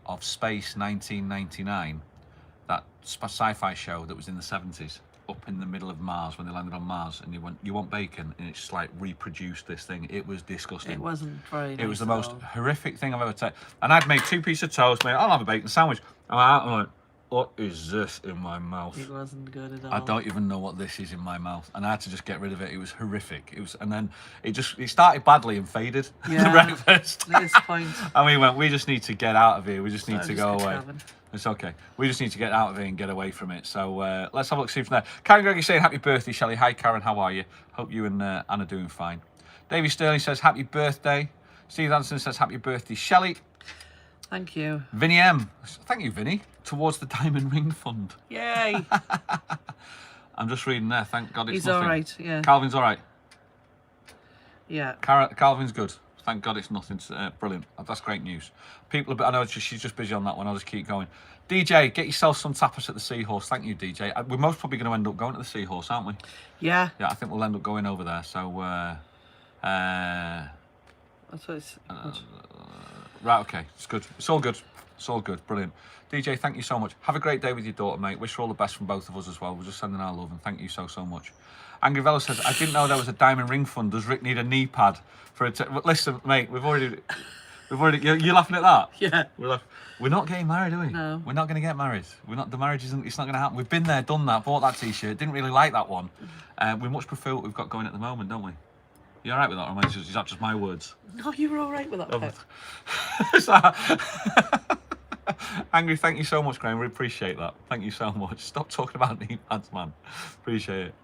[SPEAKER 1] of Space 1999, that sci-fi show that was in the 70s, up in the middle of Mars, when they landed on Mars, and you want bacon, and it's just like reproduced this thing. It was disgusting.
[SPEAKER 2] It wasn't very nice.
[SPEAKER 1] It was the most horrific thing I've ever taken. And I'd made 2 pieces of toast, mate, I'll have a bacon sandwich. I'm like, what is this in my mouth?
[SPEAKER 2] It wasn't good at all.
[SPEAKER 1] I don't even know what this is in my mouth, and I had to just get rid of it. It was horrific. And then it started badly and faded.
[SPEAKER 2] Yeah.
[SPEAKER 1] The breakfast.
[SPEAKER 2] At this point.
[SPEAKER 1] And we went, we just need to get out of here. We just need to go away.
[SPEAKER 2] Having.
[SPEAKER 1] It's okay. We just need to get out of here and get away from it. So let's have a look, see from there. Karen Gregory saying happy birthday, Shelley. Hi, Karen. How are you? Hope you and Anna are doing fine. Davey Sterling says happy birthday. Steve Anderson says happy birthday, Shelley.
[SPEAKER 2] Thank you.
[SPEAKER 1] Vinny M. Thank you, Vinny. Towards the Diamond Ring Fund.
[SPEAKER 2] Yay.
[SPEAKER 1] I'm just reading there. Thank God it's
[SPEAKER 2] He's
[SPEAKER 1] nothing.
[SPEAKER 2] all right, yeah.
[SPEAKER 1] Calvin's all right.
[SPEAKER 2] Yeah.
[SPEAKER 1] Calvin's good. Thank God it's nothing. Brilliant. That's great news. I know she's just busy on that one. I'll just keep going. DJ, get yourself some tapas at the Seahorse. Thank you, DJ. We're most probably going to end up going to the Seahorse, aren't we?
[SPEAKER 2] Yeah.
[SPEAKER 1] Yeah, I think we'll end up going over there. So,
[SPEAKER 2] That's what it's...
[SPEAKER 1] right, okay. It's good. It's all good. It's all good. Brilliant. DJ, thank you so much. Have a great day with your daughter, mate. Wish her all the best from both of us as well. We're just sending our love, and thank you so much. Angry Velo says, I didn't know there was a diamond ring fund. Does Rick need a knee pad for it? Listen, mate, we've already. You're laughing at that?
[SPEAKER 2] Yeah.
[SPEAKER 1] We're not getting married, are we?
[SPEAKER 2] No.
[SPEAKER 1] We're not going to get married. The marriage isn't. It's not going to happen. We've been there, done that, bought that T-shirt. Didn't really like that one. We much prefer what we've got going at the moment, don't we? You all right with that, or is that just my words?
[SPEAKER 2] No, you were all right with that, Pep.
[SPEAKER 1] Angry, thank you so much, Graham. We appreciate that. Thank you so much. Stop talking about knee pads, man. Appreciate it.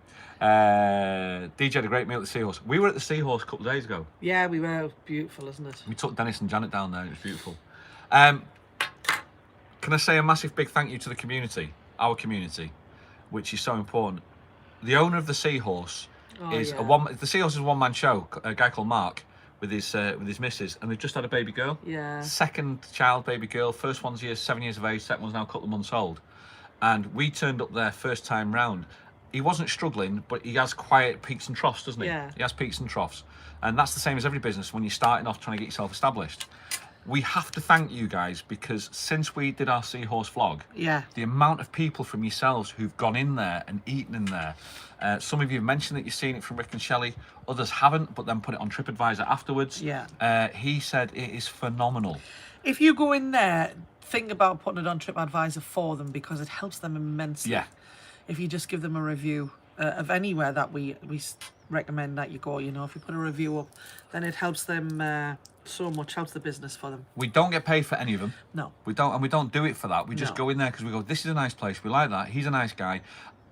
[SPEAKER 1] DJ had a great meal at the Seahorse. We were at the Seahorse a couple of days ago.
[SPEAKER 2] Yeah, we were. It was beautiful, isn't it?
[SPEAKER 1] We took Dennis and Janet down there. It was beautiful. Can I say a massive big thank you to the community, our community, which is so important. The owner of the Seahorse is the Seahorse is a one-man show. A guy called Mark with his missus, and they've just had a baby girl.
[SPEAKER 2] Yeah.
[SPEAKER 1] Second child, baby girl. First one's 7 years of age. Second one's now a couple of months old. And we turned up there first time round. He wasn't struggling, but he has quiet peaks and troughs, doesn't he?
[SPEAKER 2] Yeah.
[SPEAKER 1] He has peaks and troughs. And that's the same as every business when you're starting off trying to get yourself established. We have to thank you guys, because since we did our Seahorse vlog, the amount of people from yourselves who've gone in there and eaten in there. Some of you have mentioned that you've seen it from Rick and Shelley. Others haven't, but then put it on TripAdvisor afterwards.
[SPEAKER 2] Yeah.
[SPEAKER 1] He said it is phenomenal.
[SPEAKER 2] If you go in there, think about putting it on TripAdvisor for them, because it helps them immensely.
[SPEAKER 1] Yeah.
[SPEAKER 2] If you just give them a review of anywhere that we recommend that you go, you know, if you put a review up, then it helps them so much, helps the business for them.
[SPEAKER 1] We don't get paid for any of them.
[SPEAKER 2] No.
[SPEAKER 1] We don't, and we don't do it for that. We just go in there because we go, this is a nice place. We like that. He's a nice guy.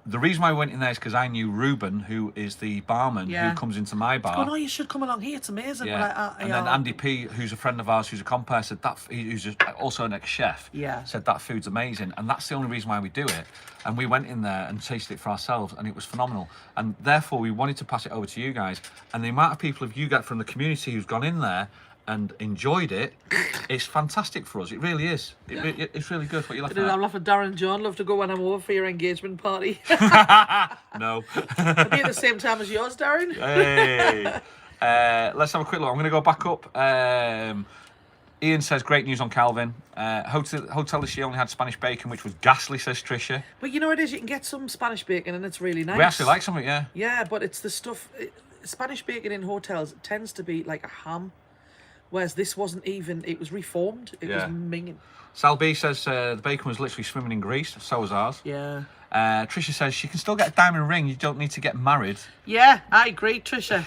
[SPEAKER 1] The reason why I went in there is because I knew Ruben, who is the barman who comes into my bar.
[SPEAKER 2] Oh no, you should come along here. It's amazing.
[SPEAKER 1] Yeah. And then Andy P, who's a friend of ours, who's a compere, said that who's also an ex-chef.
[SPEAKER 2] Yeah.
[SPEAKER 1] Said that food's amazing, and that's the only reason why we do it. And we went in there and tasted it for ourselves, and it was phenomenal. And therefore, we wanted to pass it over to you guys. And the amount of people of you get from the community who's gone in there and enjoyed it, it's fantastic for us. It really is. It's really good. What you laughing at?
[SPEAKER 2] I'm laughing. Darren and John love to go when I'm over for your engagement party.
[SPEAKER 1] No.
[SPEAKER 2] It'll be at the same time as yours, Darren.
[SPEAKER 1] Hey. Let's have a quick look. I'm going to go back up. Ian says, great news on Calvin. Hotel she only had Spanish bacon, which was ghastly, says Tricia.
[SPEAKER 2] But you know what it is? You can get some Spanish bacon and it's really nice.
[SPEAKER 1] We actually like some of it, yeah.
[SPEAKER 2] Yeah, but it's the stuff... Spanish bacon in hotels tends to be like a ham. Whereas this wasn't even... It was reformed. It was minging.
[SPEAKER 1] Sal B says the bacon was literally swimming in grease. So was ours.
[SPEAKER 2] Yeah.
[SPEAKER 1] Tricia says she can still get a diamond ring. You don't need to get married.
[SPEAKER 2] Yeah, I agree, Tricia.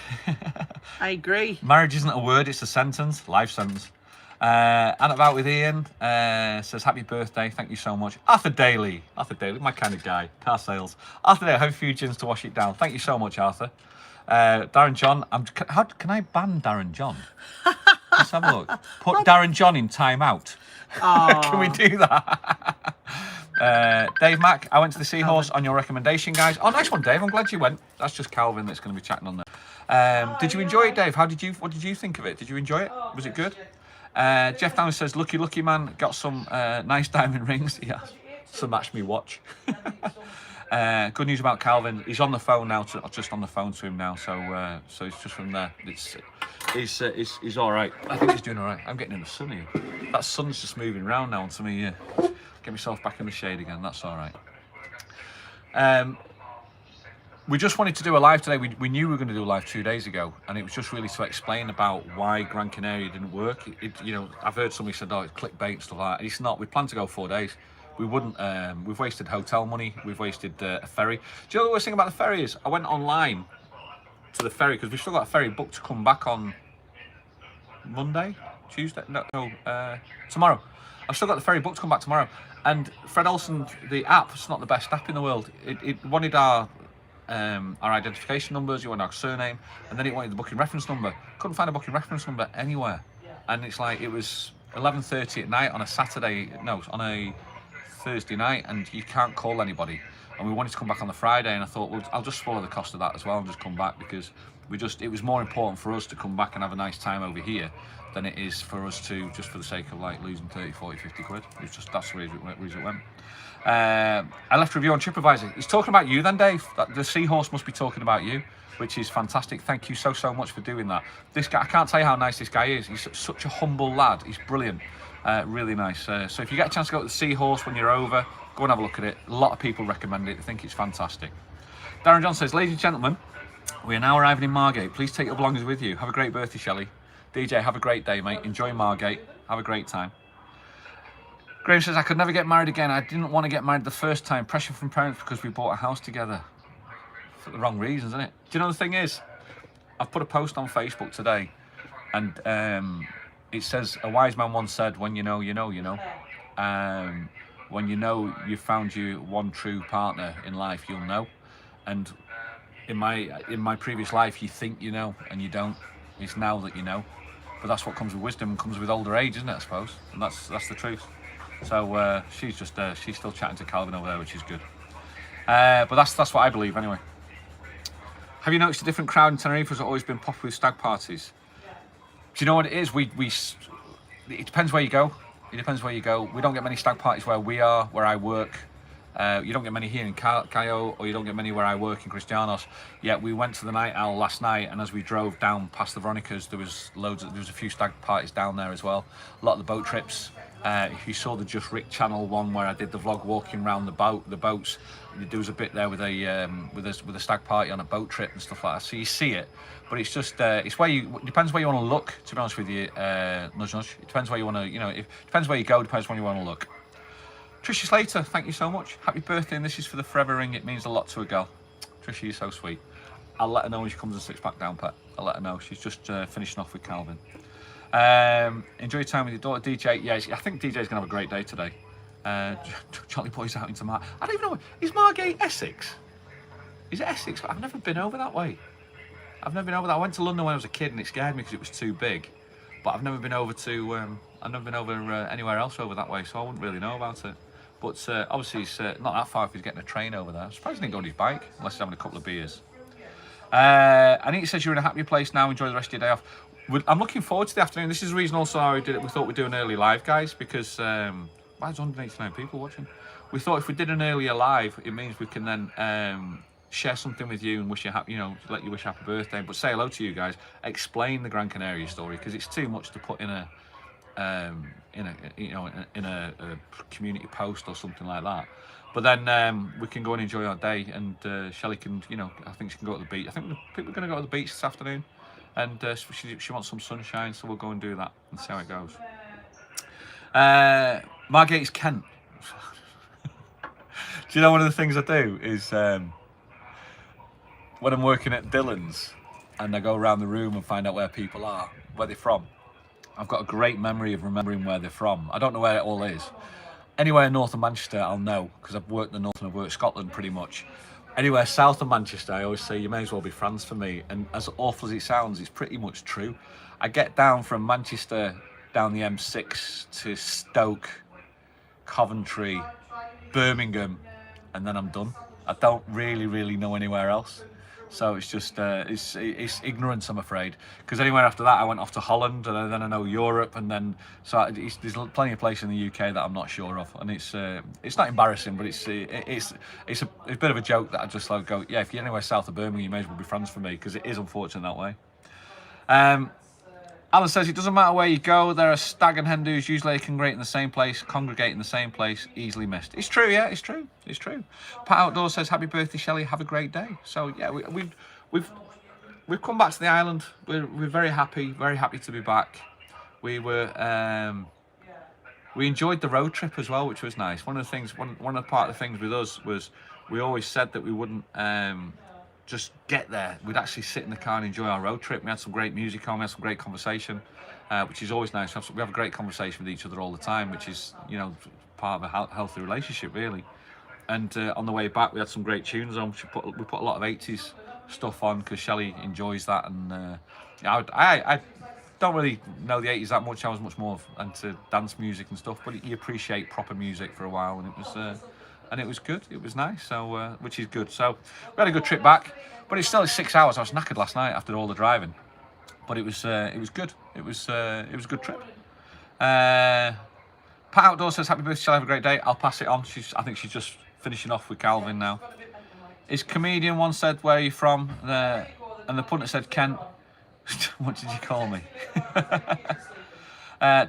[SPEAKER 2] I agree.
[SPEAKER 1] Marriage isn't a word, it's a sentence. Life sentence. And about with Ian says happy birthday, thank you so much. Arthur Daly, my kind of guy. Car sales. Arthur Daly, I have a few gins to wash it down. Thank you so much, Arthur. Darren John, how can I ban Darren John? Let's have a look. Put Darren John in timeout. Can we do that? Dave Mack, I went to the Seahorse on your recommendation, guys. Oh, nice one, Dave. I'm glad you went. That's just Calvin that's going to be chatting on there. Did you enjoy it, Dave? What did you think of it? Did you enjoy it? Was it good? Jeff Downs says, lucky man, got some nice diamond rings. Yeah, to match me watch. Good news about Calvin. He's on the phone now. Just on the phone to him now. So it's just from there. He's all right. I think he's doing all right. I'm getting in the sun here. That sun's just moving around now onto me. Get myself back in the shade again. That's all right. We just wanted to do a live today. We knew we were going to do a live 2 days ago, and it was just really to explain about why Gran Canaria didn't work. I've heard somebody said, "Oh, it's clickbait and stuff like that." It's not. We planned to go 4 days. We wouldn't. We've wasted hotel money. We've wasted a ferry. Do you know the worst thing about the ferry is? I went online to the ferry because we've still got a ferry booked to come back on Monday, Tuesday. No, tomorrow. I've still got the ferry booked to come back tomorrow. And Fred Olsen, the app, it's not the best app in the world. It wanted our identification numbers, it wanted our surname, and then it wanted the booking reference number. Couldn't find a booking reference number anywhere. And it's like, it was 11:30 at night on a on a Thursday night, and you can't call anybody. And we wanted to come back on the Friday, and I thought, well, I'll just swallow the cost of that as well and just come back, because it was more important for us to come back and have a nice time over here than it is for us to, just for the sake of like losing 30, 40, 50 quid. That's the reason it went. I left a review on TripAdvisor. He's talking about you then, Dave. The Seahorse must be talking about you, which is fantastic. Thank you so much for doing that. This guy, I can't tell you how nice this guy is. He's such a humble lad. He's brilliant. Really nice. So if you get a chance to go to the Seahorse when you're over, go and have a look at it. A lot of people recommend it. I think it's fantastic. Darren John says, ladies and gentlemen, we are now arriving in Margate. Please take your belongings with you. Have a great birthday, Shelley. DJ, have a great day, mate. Enjoy Margate. Have a great time. Graham says, I could never get married again. I didn't want to get married the first time. Pressure from parents because we bought a house together. For the wrong reasons, isn't it? Do you know the thing is? I've put a post on Facebook today, and it says, a wise man once said, when you know, you know, you know. When you know you've found you one true partner in life, you'll know. And in my previous life, you think you know and you don't. It's now that you know. But that's what comes with wisdom, comes with older age, isn't it, I suppose? And that's the truth. So she's still chatting to Calvin over there, which is good. But that's what I believe anyway. Have you noticed a different crowd in Tenerife? Has always been popular with stag parties? Do you know what it is? It depends where you go. It depends where you go. We don't get many stag parties where I work. You don't get many here in Cayo, or you don't get many where I work in Cristianos. Yet we went to the Night Owl last night, and as we drove down past the Veronicas, there was a few stag parties down there as well. A lot of the boat trips. If you saw the Just Rick channel one where I did the vlog walking around the boats, there was a bit there with a stag party on a boat trip and stuff like that. So you see it, but it's just it depends where you want to look. To be honest with you, nudge nudge. It depends where you want to, it depends where you go. Depends where you want to look. Trisha Slater, thank you so much. Happy birthday, and this is for the forever ring. It means a lot to a girl. Trisha, you're so sweet. I'll let her know when she comes and sits back down, pet. I'll let her know. She's just finishing off with Calvin. Enjoy your time with your daughter, DJ. Yeah, I think DJ's going to have a great day today. Charlie Boy's out into Mar. I don't even know. Is Margate Essex? Is it Essex? I've never been over that way. I've never been over that. I went to London when I was a kid and it scared me because it was too big. But I've never been over anywhere else over that way, so I wouldn't really know about it. But obviously it's not that far if he's getting a train over there. I'm surprised he didn't go on his bike, unless he's having a couple of beers. I think it says you're in a happy place now. Enjoy the rest of your day off. I'm looking forward to the afternoon. This is the reason also how we did it. We thought we'd do an early live, guys, because why is 189 people watching? We thought if we did an earlier live, it means we can then share something with you and wish you happy, let you wish happy birthday, but say hello to you guys. Explain the Gran Canaria story, because it's too much to put in a community post or something like that. But then we can go and enjoy our day, and Shelley can, I think she can go to the beach. I think people are going to go to the beach this afternoon, and she wants some sunshine, so we'll go and do that and see how it goes. Margate's Kent. Do you know one of the things I do is when I'm working at Dillon's and I go around the room and find out where people are, where they're from. I've got a great memory of remembering where they're from. I don't know where it all is. Anywhere north of Manchester, I'll know, because I've worked the north and I've worked Scotland pretty much. Anywhere south of Manchester, I always say, you may as well be France for me. And as awful as it sounds, it's pretty much true. I get down from Manchester, down the M6 to Stoke, Coventry, Birmingham, and then I'm done. I don't really know anywhere else. So it's just, it's ignorance, I'm afraid. Because anywhere after that, I went off to Holland, and then I know Europe, and then, so there's plenty of places in the UK that I'm not sure of. And it's not embarrassing, but it's a bit of a joke that I just like go, yeah, if you're anywhere south of Birmingham, you may as well be friends for me, because it is unfortunate that way. Alan says, it doesn't matter where you go, there are stag and hen do's usually congregate in the same place, easily missed. It's true, yeah, it's true. Pat Outdoors says, happy birthday, Shelley, have a great day. So yeah, we've come back to the island. We're very happy to be back. We enjoyed the road trip as well, which was nice. One of the things with us was we always said that we wouldn't just get there. We'd actually sit in the car and enjoy our road trip. We had some great music on, we had some great conversation, which is always nice. We have a great conversation with each other all the time, which is, part of a healthy relationship, really. And on the way back, we had some great tunes on. We put a lot of 80s stuff on, because Shelley enjoys that. And I don't really know the 80s that much. I was much more into dance music and stuff, but you appreciate proper music for a while, and it was good. It was nice, so which is good. So we had a good trip back, but it's still 6 hours. I was knackered last night after all the driving, but it was good. It was a good trip. Pat Outdoor says, happy birthday, Shelley, have a great day. I'll pass it on. I think she's just finishing off with Calvin now. His comedian once said, where are you from? And the punter said, Kent. What did you call me?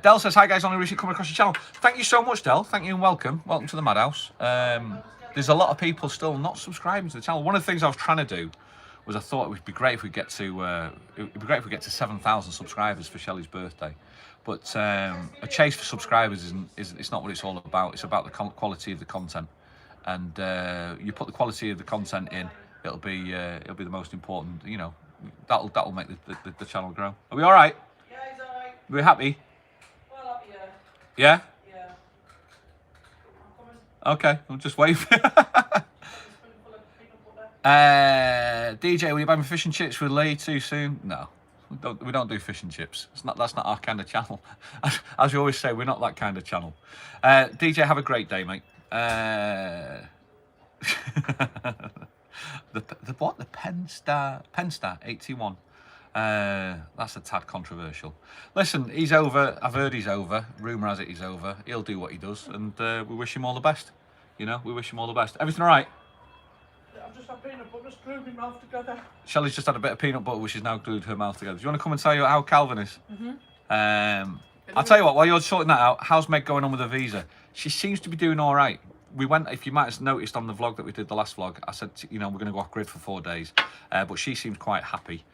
[SPEAKER 1] Del says, hi guys, only recently come across your channel. Thank you so much, Del. Thank you and welcome. Welcome to the Madhouse. There's a lot of people still not subscribing to the channel. One of the things I was trying to do was I thought it would be great if we get to 7,000 subscribers for Shelley's birthday. But a chase for subscribers it's not what it's all about. It's about the quality of the content. And you put the quality of the content in, it'll be the most important, That'll make the channel grow. Are we all right?
[SPEAKER 2] Yeah, he's all right.
[SPEAKER 1] Are we happy?
[SPEAKER 2] Well, I'll be here.
[SPEAKER 1] Yeah.
[SPEAKER 2] Yeah. I'm coming.
[SPEAKER 1] Okay. We'll just wait. DJ, will you buy me fish and chips with Lee too soon? No. We don't do fish and chips. That's not our kind of channel. As we always say, we're not that kind of channel. DJ, have a great day, mate. The what? The Penstar 81. That's a tad controversial. Listen, he's over. I've heard he's over. Rumour has it he's over. He'll do what he does, and we wish him all the best. You know, we wish him all the best. Everything all right?
[SPEAKER 2] I've just had peanut butter screwed my mouth together.
[SPEAKER 1] Shelley's just had a bit of peanut butter, which has now glued her mouth together. Do you want to come and tell you how Calvin is? I'll tell you what, while you're sorting that out, how's Meg going on with her visa? She seems to be doing all right. We went, if you might have noticed on the vlog that we did, the last vlog, I said, you know, we're going to go off grid for 4 days. But she seems quite happy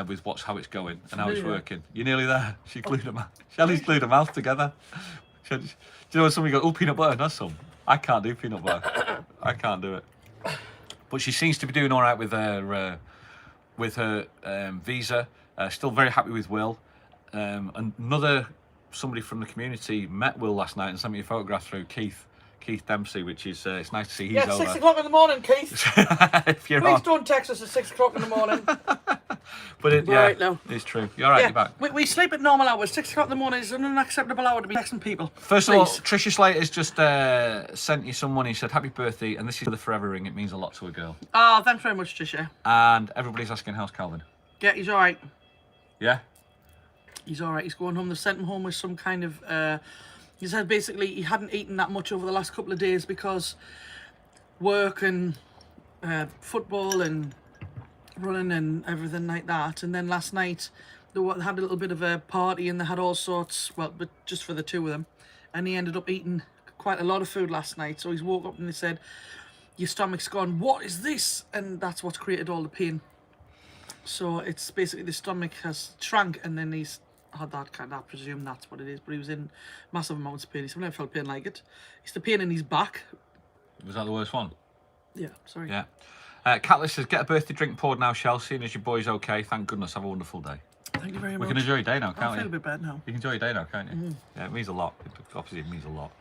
[SPEAKER 1] with how it's going and how it's working. You're nearly there. She glued her mouth. Shelley's glued her mouth together. Do you know when somebody goes, oh, peanut butter? That's some. I can't do peanut butter. I can't do it. But she seems to be doing all right with her visa. Still very happy with Will. Somebody from the community met Will last night and sent me a photograph through Keith Dempsey, which is it's nice to see he's over.
[SPEAKER 2] 6 o'clock in the morning, Keith.
[SPEAKER 1] If you're
[SPEAKER 2] Please don't text us at 6 o'clock in the morning.
[SPEAKER 1] But it's true. You're right, you're back.
[SPEAKER 2] We sleep at normal hours. 6 o'clock in the morning is an unacceptable hour to be texting people.
[SPEAKER 1] First of all, Tricia Slater's just sent you some money. He said, happy birthday, and this is for the forever ring. It means a lot to a girl.
[SPEAKER 2] Oh, thanks very much, Tricia.
[SPEAKER 1] And everybody's asking, how's Calvin?
[SPEAKER 2] Yeah, he's all right.
[SPEAKER 1] Yeah?
[SPEAKER 2] He's all right. He's going home. They sent him home with some kind of... he said basically he hadn't eaten that much over the last couple of days because work and football and running and everything like that. And then last night they had a little bit of a party and they had all sorts, well, but just for the two of them. And he ended up eating quite a lot of food last night. So he's woke up and they said, your stomach's gone, what is this? And that's what's created all the pain. So it's basically the stomach has shrank and then he's had that kind of, I presume that's what it is, but he was in massive amounts of pain. He's never felt pain like it. It's the pain in his back.
[SPEAKER 1] Was that the worst one?
[SPEAKER 2] Yeah, sorry.
[SPEAKER 1] Yeah. Catless says, get a birthday drink poured now, Shell, seeing as your boy's okay. Thank goodness, have a wonderful day.
[SPEAKER 2] Thank you very much.
[SPEAKER 1] We can enjoy your day now, can't we?
[SPEAKER 2] I feel a bit better now.
[SPEAKER 1] You can enjoy your day now, can't you? Yeah, it means a lot. Obviously, it means a lot.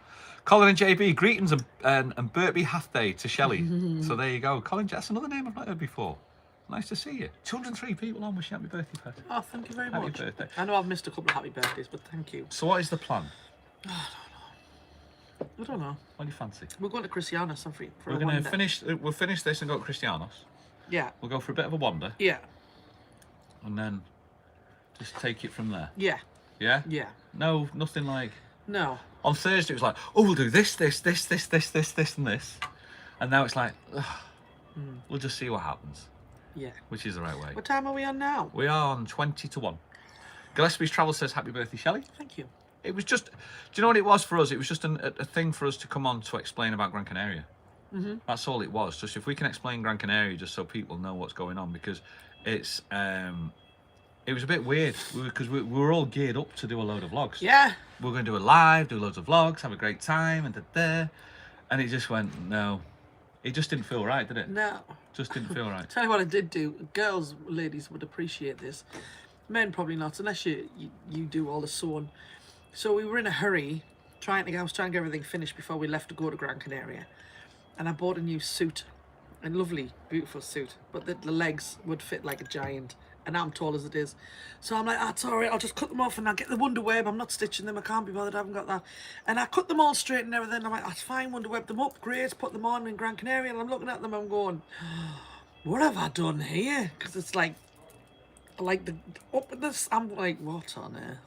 [SPEAKER 1] Colin and JB, greetings and Burtby Half Day to Shelley. So there you go. Colin, that's another name I've not heard before. Nice to see you. 203 people on wishing happy birthday, Pet.
[SPEAKER 2] Oh, thank you very
[SPEAKER 1] Happy
[SPEAKER 2] much.
[SPEAKER 1] birthday.
[SPEAKER 2] I know I've missed a couple of happy birthdays, but thank you.
[SPEAKER 1] So what is the plan?
[SPEAKER 2] I don't know.
[SPEAKER 1] What do you fancy?
[SPEAKER 2] We're going to Cristiano's for
[SPEAKER 1] We're
[SPEAKER 2] a
[SPEAKER 1] going to
[SPEAKER 2] wander.
[SPEAKER 1] finish. We'll finish this and go to Cristiano's.
[SPEAKER 2] Yeah.
[SPEAKER 1] We'll go for a bit of a wander.
[SPEAKER 2] Yeah.
[SPEAKER 1] And then just take it from there.
[SPEAKER 2] Yeah.
[SPEAKER 1] Yeah?
[SPEAKER 2] Yeah.
[SPEAKER 1] No, nothing like...
[SPEAKER 2] No.
[SPEAKER 1] On Thursday it was like, oh, we'll do this, and this. And now it's like, we'll just see what happens.
[SPEAKER 2] Yeah.
[SPEAKER 1] Which is the right way.
[SPEAKER 2] What time are we on now?
[SPEAKER 1] We are on 20 to 1. Gillespie's Travel says, happy birthday, Shelley.
[SPEAKER 2] Thank you.
[SPEAKER 1] It was just, do you know what it was for us? It was just a thing for us to come on to explain about Gran Canaria. That's all it was. Just if we can explain Gran Canaria just so people know what's going on, because it's it was a bit weird because we were all geared up to do a load of vlogs.
[SPEAKER 2] Yeah.
[SPEAKER 1] We're going to do a live, do loads of vlogs, have a great time, and it just went, no. It just didn't feel right, did it?
[SPEAKER 2] No.
[SPEAKER 1] Just didn't feel right.
[SPEAKER 2] Tell you what I did do. Girls, ladies would appreciate this. Men probably not, unless you do all the sewing. So we were in a hurry, I was trying to get everything finished before we left to go to Gran Canaria. And I bought a new suit, a lovely, beautiful suit, but the legs would fit like a giant, and I'm tall as it is. So I'm like, that's all right, I'll just cut them off and I'll get the wonder web. I'm not stitching them, I can't be bothered, I haven't got that. And I cut them all straight and everything. I'm like, that's fine, wonder web them up, great, put them on in Gran Canaria. And I'm looking at them, I'm going, what have I done here? Because it's like the up in this, I'm like, what on earth?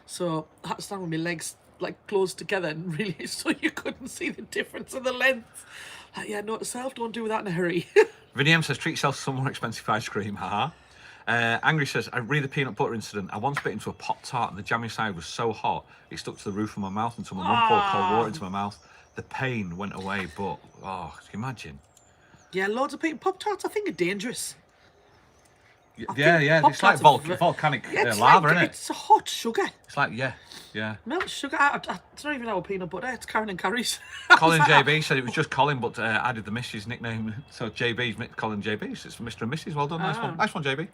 [SPEAKER 2] So I had to stand with my legs like close together and really, so you couldn't see the difference in the length. Like, yeah, note to self, don't do that in a hurry.
[SPEAKER 1] Vinny M says, treat yourself to some more expensive ice cream, haha. Angry says, I read the peanut butter incident. I once bit into a Pop-Tart and the jammy side was so hot, it stuck to the roof of my mouth until my mum poured cold water into my mouth. The pain went away, but, oh, can you imagine?
[SPEAKER 2] Yeah, loads of people. Pop-Tarts, I think, are dangerous.
[SPEAKER 1] Yeah. It's like volcanic lava, isn't it?
[SPEAKER 2] It's hot sugar.
[SPEAKER 1] It's like, yeah.
[SPEAKER 2] Melted sugar. It's not even our peanut butter. It's Karen and Carrie's.
[SPEAKER 1] Colin JB said it was just Colin, but I did the Mrs. nickname. So JB's Colin JB. So it's for Mr. and Mrs. Well done. Nice one. Nice one, JB.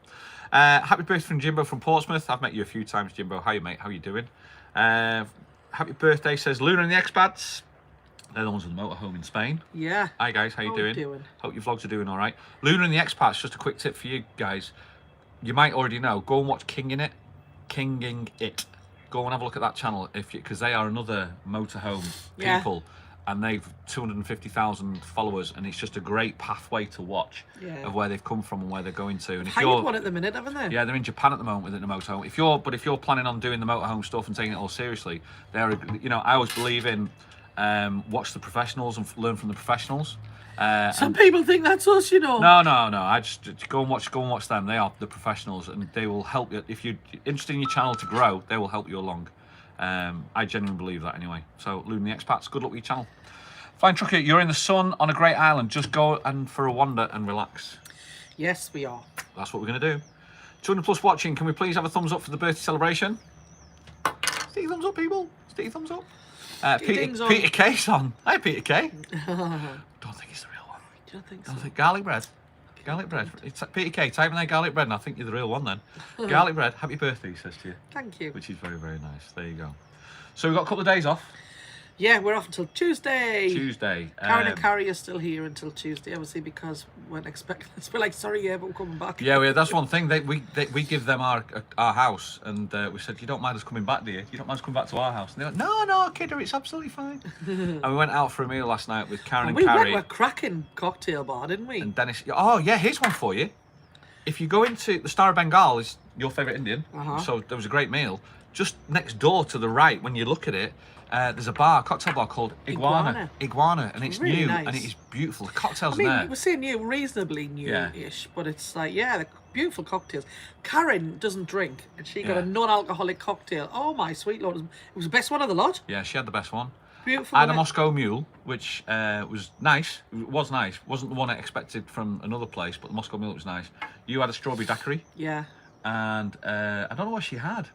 [SPEAKER 1] Happy birthday from Jimbo from Portsmouth. I've met you a few times, Jimbo. How you, mate? How you doing? Happy birthday, says Luna and the Expats. They're the ones in the motorhome in Spain.
[SPEAKER 2] Yeah.
[SPEAKER 1] Hi, guys. How you doing? Hope your vlogs are doing all right. Luna and the Expats, just a quick tip for you guys. You might already know. Go and watch Kinging It. Go and have a look at that channel because they are another motorhome people, and they've 250,000 followers, and it's just a great pathway to watch of where they've come from and where they're going to. And if
[SPEAKER 2] you're one at the minute, haven't they?
[SPEAKER 1] Yeah, they're in Japan at the moment with the motorhome. If you're planning on doing the motorhome stuff and taking it all seriously, they're I always believe in watch the professionals and learn from the professionals.
[SPEAKER 2] Some people think that's us,
[SPEAKER 1] No. I just go and watch them. They are the professionals, and they will help you. If you're interested in your channel to grow, they will help you along. I genuinely believe that anyway. So, Luna and the Expats, good luck with your channel. Fine Trucker, you're in the sun on a great island. Just go and for a wander and relax.
[SPEAKER 2] Yes, we are.
[SPEAKER 1] That's what we're going to do. 200 plus watching. Can we please have a thumbs up for the birthday celebration? Stick your thumbs up, people. Stick your thumbs up. Peter K's on. Hi, Peter K. Don't think it's the real one.
[SPEAKER 2] Do you think so?
[SPEAKER 1] I think garlic bread. Garlic bread. It's Peter K. Type in there garlic bread, and I think you're the real one then. Garlic bread. Happy birthday, he says to you.
[SPEAKER 2] Thank you.
[SPEAKER 1] Which is very, very nice. There you go. So we've got a couple of days off.
[SPEAKER 2] Yeah, we're off until Tuesday. Karen and Carrie are still here until Tuesday, obviously, because we weren't expecting us. We're like, sorry, but we're coming back.
[SPEAKER 1] Yeah, that's one thing. We give them our house, and we said, you don't mind us coming back, do you? You don't mind us coming back to our house? And they went, no, kidder, it's absolutely fine. And we went out for a meal last night with Karen and Carrie.
[SPEAKER 2] We went to a cracking cocktail bar, didn't we?
[SPEAKER 1] And Dennis, oh yeah, here's one for you. If you go into the Star of Bengal, is your favourite Indian, so there was a great meal. Just next door to the right, when you look at it, there's a cocktail bar called Iguana, and it's really new, nice. And it is beautiful. The cocktails in there.
[SPEAKER 2] We're saying new, reasonably new-ish, but it's like, they're beautiful cocktails. Karen doesn't drink, and she got a non-alcoholic cocktail. Oh my sweet lord, it was the best one of the lot. Yeah, she had the best one. Beautiful.
[SPEAKER 1] I had a Moscow Mule, which was nice. It was nice. Wasn't the one I expected from another place, but the Moscow Mule was nice. You had a strawberry daiquiri.
[SPEAKER 2] Yeah.
[SPEAKER 1] And I don't know what she had,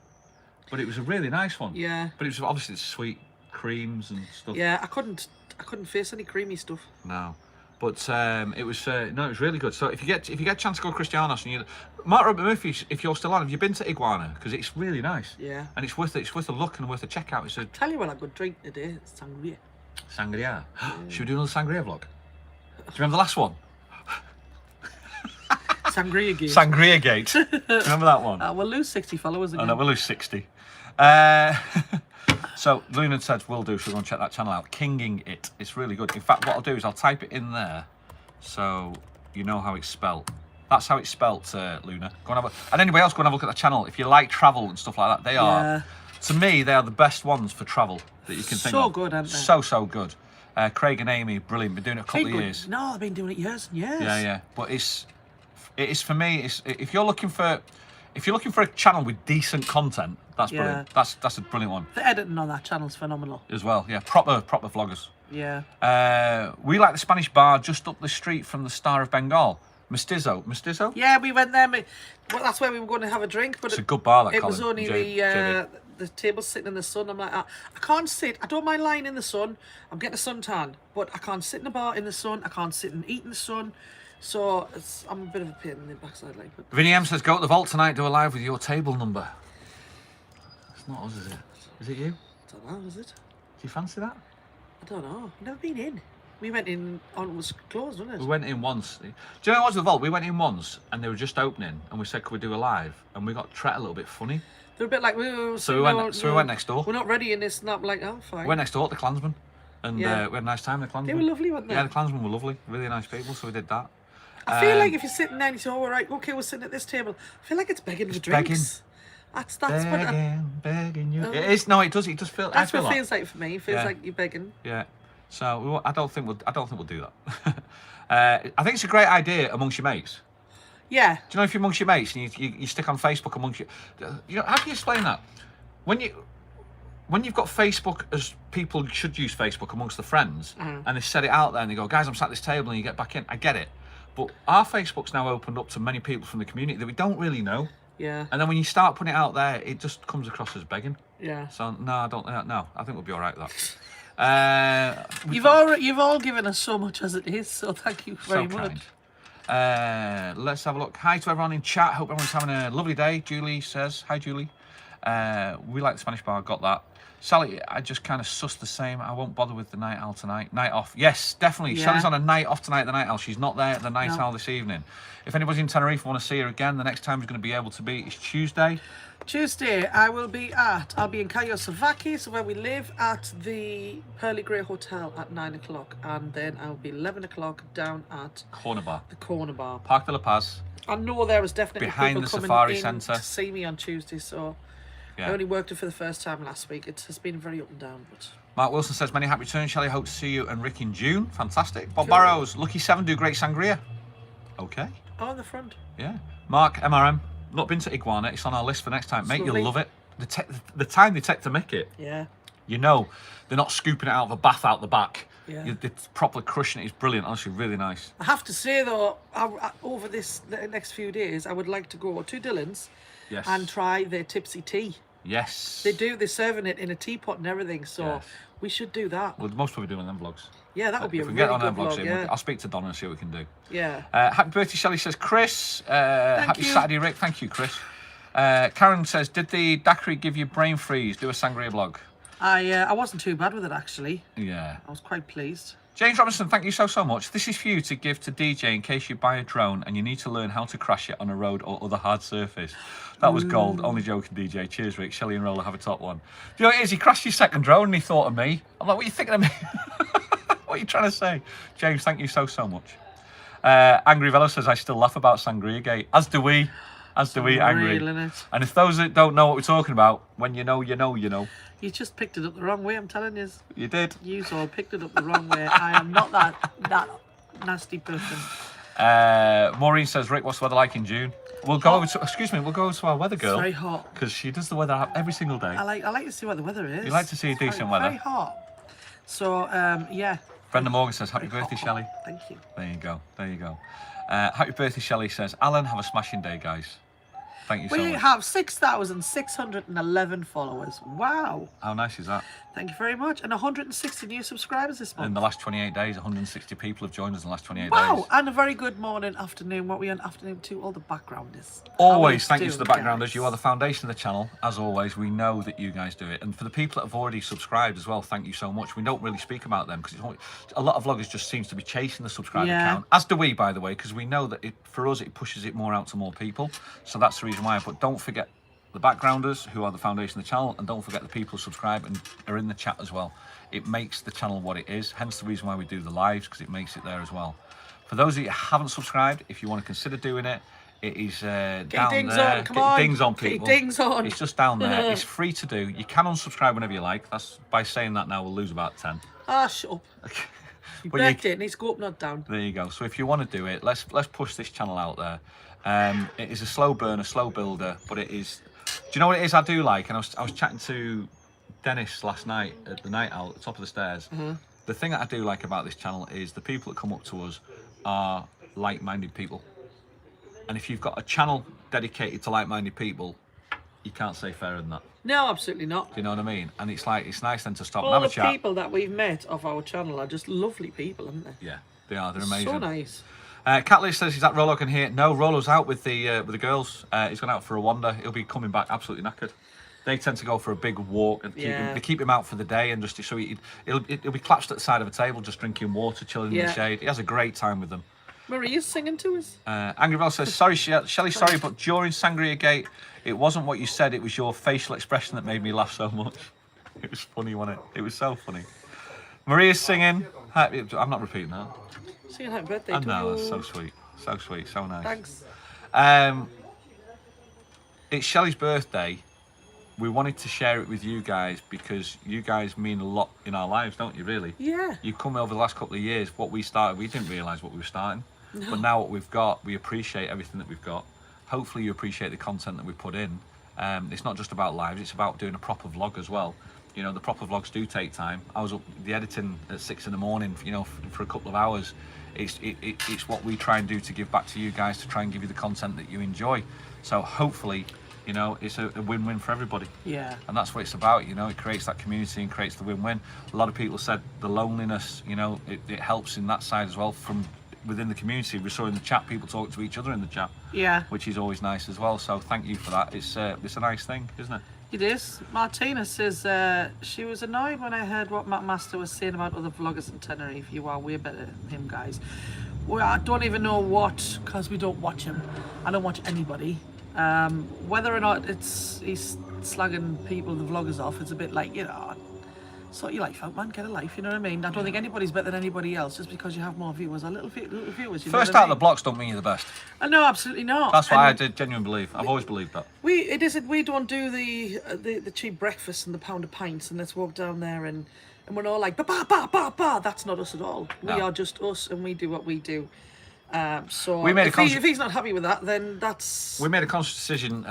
[SPEAKER 1] but it was a really nice one.
[SPEAKER 2] Yeah.
[SPEAKER 1] But it was obviously sweet creams and stuff.
[SPEAKER 2] Yeah, I couldn't face any creamy stuff.
[SPEAKER 1] No, but it was it was really good. So if you get a chance to go to Cristianos, and Mark Robert Murphy, if you're still on, have you been to Iguana? Because it's really nice.
[SPEAKER 2] Yeah.
[SPEAKER 1] And it's worth it. It's worth a look and worth a check out.
[SPEAKER 2] Tell you what I could drink today. It's sangria.
[SPEAKER 1] Sangria. Yeah. Should we do another sangria vlog? Do you remember the last one?
[SPEAKER 2] Sangria Gate.
[SPEAKER 1] Sangria Gate. Remember that one?
[SPEAKER 2] We'll lose 60 followers again.
[SPEAKER 1] Oh, no, we'll lose 60. So Luna said we'll do, so we're going to check that channel out. Kinging It. It's really good. In fact, what I'll do is I'll type it in there so you know how it's spelt. That's how it's spelt, Luna. Go and and anybody else, go and have a look at the channel. If you like travel and stuff like that, they are, to me, they are the best ones for travel that you can think of.
[SPEAKER 2] So good, aren't they?
[SPEAKER 1] So good. Craig and Amy, brilliant. Been doing it a couple of years.
[SPEAKER 2] No, they've been doing it years and years.
[SPEAKER 1] Yeah. But it is for me. If you're looking for a channel with decent content, that's brilliant. That's a brilliant one.
[SPEAKER 2] The editing on that channel's phenomenal.
[SPEAKER 1] As well, yeah. Proper vloggers.
[SPEAKER 2] Yeah.
[SPEAKER 1] We like the Spanish bar just up the street from the Star of Bengal. Mestizo?
[SPEAKER 2] Yeah, we went there. Well, that's where we were going to have a drink. But
[SPEAKER 1] it's a good bar, that,
[SPEAKER 2] it
[SPEAKER 1] Colin.
[SPEAKER 2] Was only the table sitting in the sun. I'm like, I can't sit. I don't mind lying in the sun. I'm getting a suntan. But I can't sit in a bar in the sun. I can't sit and eat in the sun. So I'm a bit of a pain in the backside. Like.
[SPEAKER 1] Vinny M says, go to the vault tonight, do a live with your table number. It's not us, is it? Is it you?
[SPEAKER 2] I don't know, is it?
[SPEAKER 1] Do you fancy that?
[SPEAKER 2] I don't know. I've never been in. We went in, it was closed, wasn't it?
[SPEAKER 1] We went in once. Do you know what was the vault? We went in once and they were just opening and we said, could we do a live? And we got treated a little bit funny.
[SPEAKER 2] They're a bit like,
[SPEAKER 1] so we went next door.
[SPEAKER 2] We're not ready in this, and I'm like, oh, fine.
[SPEAKER 1] We went next door to the Klansmen and we had a nice time with the Klansmen.
[SPEAKER 2] They were lovely, weren't they?
[SPEAKER 1] Yeah, the Klansmen were lovely. Really nice people, so we did that.
[SPEAKER 2] I feel like if you're sitting there and you say, oh, all right, okay, we're sitting at this table, I feel like it's begging for drinks. That's
[SPEAKER 1] begging you. It is. No, it does feel.
[SPEAKER 2] That's what it feels like for me. It feels like you're begging.
[SPEAKER 1] Yeah. So I don't think we'll do that. I think it's a great idea amongst your mates.
[SPEAKER 2] Yeah.
[SPEAKER 1] Do you know if you're amongst your mates and you stick on Facebook amongst you know, how can you explain that? When you've got Facebook as people should use Facebook amongst the friends, and they set it out there and they go, guys, I'm sat at this table, and you get back in. I get it. But our Facebook's now opened up to many people from the community that we don't really know.
[SPEAKER 2] Yeah.
[SPEAKER 1] And then when you start putting it out there, it just comes across as begging.
[SPEAKER 2] Yeah.
[SPEAKER 1] So no, I don't. No, I think we'll be all right with that.
[SPEAKER 2] You've all given us so much as it is, so thank you very much.
[SPEAKER 1] Let's have a look. Hi to everyone in chat. Hope everyone's having a lovely day. Julie says hi, Julie. We like the Spanish bar. Got that. Sally, I just kind of sussed the same. I won't bother with the night owl tonight. Night off. Yes, definitely.
[SPEAKER 2] Yeah.
[SPEAKER 1] Sally's on a night off tonight at the night owl. She's not there at the night owl this evening. If anybody's in Tenerife want to see her again, the next time she's going to be able to be is Tuesday.
[SPEAKER 2] Tuesday, I'll be in Cayo Savakis, where we live, at the Pearly Grey Hotel at 9 o'clock. And then I'll be 11 o'clock down at
[SPEAKER 1] Corner Bar.
[SPEAKER 2] the Corner Bar.
[SPEAKER 1] Parc de la Paz.
[SPEAKER 2] I know there was definitely
[SPEAKER 1] Behind
[SPEAKER 2] people
[SPEAKER 1] the
[SPEAKER 2] coming
[SPEAKER 1] Safari
[SPEAKER 2] in
[SPEAKER 1] Centre.
[SPEAKER 2] to see me on Tuesday, so
[SPEAKER 1] Yeah.
[SPEAKER 2] I only worked it for the first time last week. It has been very up and down, but...
[SPEAKER 1] Mark Wilson says, many happy returns, Shelley. Hope to see you and Rick in June. Fantastic. Bob Barrows, Lucky 7 do great sangria. Okay.
[SPEAKER 2] Oh, in the front.
[SPEAKER 1] Yeah. Mark, MRM, not been to Iguana. It's on our list for next time. Mate,
[SPEAKER 2] lovely.
[SPEAKER 1] you'll love it. The time they take to make it,
[SPEAKER 2] Yeah.
[SPEAKER 1] you know, they're not scooping it out of a bath out the back.
[SPEAKER 2] Yeah.
[SPEAKER 1] They're properly crushing it. It's brilliant. Honestly, really nice.
[SPEAKER 2] I have to say, though, over the next few days, I would like to go to Dylan's
[SPEAKER 1] Yes.
[SPEAKER 2] and try their tipsy tea.
[SPEAKER 1] Yes.
[SPEAKER 2] They're serving it in a teapot and everything, so
[SPEAKER 1] Yes.
[SPEAKER 2] we should do that.
[SPEAKER 1] Well, most probably doing them vlogs.
[SPEAKER 2] Yeah, that would be a
[SPEAKER 1] If we
[SPEAKER 2] really
[SPEAKER 1] get on
[SPEAKER 2] good
[SPEAKER 1] them vlogs,
[SPEAKER 2] vlog,
[SPEAKER 1] in,
[SPEAKER 2] yeah.
[SPEAKER 1] I'll speak to Donna and see what we can do.
[SPEAKER 2] Yeah.
[SPEAKER 1] Happy birthday, Shelley, says Chris. Happy
[SPEAKER 2] you.
[SPEAKER 1] Saturday, Rick. Thank you, Chris. Karen says, did the daiquiri give you brain freeze? Do a sangria vlog.
[SPEAKER 2] I wasn't too bad with it, actually.
[SPEAKER 1] Yeah.
[SPEAKER 2] I was quite pleased.
[SPEAKER 1] James Robinson, thank you so much. This is for you to give to DJ in case you buy a drone and you need to learn how to crash it on a road or other hard surface. That was gold. Only joking, DJ. Cheers, Rick. Shelley and Roller have a top one. Do you know what it is? He crashed his second drone and he thought of me. I'm like, what are you thinking of me? What are you trying to say? James, thank you so much. Angry Velo says, I still laugh about Sangria Gate. As do we. As do we, Angry.
[SPEAKER 2] Real, innit?
[SPEAKER 1] And if those that don't know what we're talking about, when you know, you know, you know.
[SPEAKER 2] You just picked it up the wrong way, I'm telling you.
[SPEAKER 1] You did.
[SPEAKER 2] You all picked it up the wrong way. I am not that nasty person.
[SPEAKER 1] Maureen says, Rick, what's the weather like in June? We'll go over to, we'll go over to our weather girl.
[SPEAKER 2] It's very hot.
[SPEAKER 1] Because she does the weather every single day.
[SPEAKER 2] I like to see what the weather is.
[SPEAKER 1] You like to see
[SPEAKER 2] It's
[SPEAKER 1] decent
[SPEAKER 2] very,
[SPEAKER 1] weather.
[SPEAKER 2] Very hot. So, yeah.
[SPEAKER 1] Brenda Morgan says, happy birthday, Shelley.
[SPEAKER 2] Thank you.
[SPEAKER 1] There you go. There you go. Happy birthday, Shelley says, Alan, have a smashing day, guys. Thank you so
[SPEAKER 2] We
[SPEAKER 1] much.
[SPEAKER 2] have 6,611 followers. Wow.
[SPEAKER 1] How nice is that?
[SPEAKER 2] Thank you very much. And 160 new subscribers this month.
[SPEAKER 1] In the last 28 days, 160 people have joined us in the last 28
[SPEAKER 2] Wow.
[SPEAKER 1] days.
[SPEAKER 2] And a very good morning, afternoon. What we on afternoon to all the backgrounders.
[SPEAKER 1] Always, thank you to the
[SPEAKER 2] doing,
[SPEAKER 1] backgrounders.
[SPEAKER 2] guys?
[SPEAKER 1] You are the foundation of the channel. As always, we know that you guys do it. And for the people that have already subscribed as well, thank you so much. We don't really speak about them because a lot of vloggers just seems to be chasing the subscriber count. As do we, by the way, because we know that for us, it pushes it more out to more people. So that's the reason why. But don't forget the backgrounders who are the foundation of the channel, and don't forget the people who subscribe and are in the chat as well. It makes the channel what it is, hence the reason why we do the lives, because it makes it there as well. For those of you who haven't subscribed, if you want to consider doing it, it is down
[SPEAKER 2] dings
[SPEAKER 1] there.
[SPEAKER 2] on, come on.
[SPEAKER 1] Dings on,
[SPEAKER 2] Get
[SPEAKER 1] people.
[SPEAKER 2] dings on.
[SPEAKER 1] It's just down there. It's free to do. You can unsubscribe whenever you like. That's by saying that now we'll lose about 10.
[SPEAKER 2] Ah, shut up. You
[SPEAKER 1] But
[SPEAKER 2] breaked it. It needs to go up, not down.
[SPEAKER 1] There you go. So if you want to do it, let's push this channel out there. It is a slow burner, slow builder, but it is. Do you know what it is I do like? And I was chatting to Dennis last night at the night out at the top of the stairs. The thing that I do like about this channel is the people that come up to us are like-minded people. And if you've got a channel dedicated to like-minded people, you can't say fairer than that.
[SPEAKER 2] No, absolutely not.
[SPEAKER 1] Do you know what I mean? And it's nice then to stop
[SPEAKER 2] All
[SPEAKER 1] and have
[SPEAKER 2] the
[SPEAKER 1] a chat.
[SPEAKER 2] people that we've met off our channel are just lovely people, aren't they?
[SPEAKER 1] Yeah, they are. They're amazing.
[SPEAKER 2] So nice.
[SPEAKER 1] Catley says, is that Rolo can hear? No, Rolo's out with the girls. He's gone out for a wander. He'll be coming back absolutely knackered. They tend to go for a big walk and they keep him out for the day, and just so he'll be collapsed at the side of a table, just drinking water, chilling in the shade. He has a great time with them.
[SPEAKER 2] Maria's singing to us.
[SPEAKER 1] Angry Bell says, sorry, Shelley, sorry, but during Sangria Gate, it wasn't what you said. It was your facial expression that made me laugh so much. It was funny, wasn't it? It was so funny. Maria's singing. I'm not repeating that.
[SPEAKER 2] Singing happy birthday
[SPEAKER 1] I
[SPEAKER 2] to
[SPEAKER 1] know,
[SPEAKER 2] you.
[SPEAKER 1] that's so sweet. So sweet, so nice.
[SPEAKER 2] Thanks.
[SPEAKER 1] It's Shelley's birthday. We wanted to share it with you guys because you guys mean a lot in our lives, don't you, really?
[SPEAKER 2] Yeah.
[SPEAKER 1] You've come over the last couple of years. What we started, we didn't realise what we were starting. No. But now what we've got, we appreciate everything that we've got. Hopefully you appreciate the content that we put in. It's not just about lives, it's about doing a proper vlog as well. You know, the proper vlogs do take time. I was up the editing at 6 in the morning, you know, for a couple of hours. it's what we try and do to give back to you guys, to try and give you the content that you enjoy. So hopefully, you know, it's a win-win for everybody.
[SPEAKER 2] Yeah.
[SPEAKER 1] And that's what it's about, you know. It creates that community and creates the win-win. A lot of people said the loneliness, you know, it helps in that side as well from within the community. We saw in the chat people talk to each other in the chat.
[SPEAKER 2] Yeah.
[SPEAKER 1] Which is always nice as well. So thank you for that. It's a nice thing, isn't it?
[SPEAKER 2] It is. Martina says she was annoyed when I heard what Matt Master was saying about other vloggers in Tenerife. You are way better than him, guys. Well, I don't even know what, because we don't watch him. I don't watch anybody. Whether or not he's slagging people, the vloggers off, it's a bit like, you know, sort your life out, man, get a life, you know what I mean? I don't think anybody's better than anybody else just because you have more viewers or little viewers. You
[SPEAKER 1] First
[SPEAKER 2] know
[SPEAKER 1] out
[SPEAKER 2] what
[SPEAKER 1] of the blocks don't mean you're the best.
[SPEAKER 2] No, absolutely not.
[SPEAKER 1] That's what I did genuinely believe. I've always believed that.
[SPEAKER 2] We don't do the cheap breakfast and the pound of pints and let's walk down there and we're all like, ba. That's not us at all. We are just us and we do what we do. So
[SPEAKER 1] we made
[SPEAKER 2] if he's not happy with that, then that's...
[SPEAKER 1] We made a conscious decision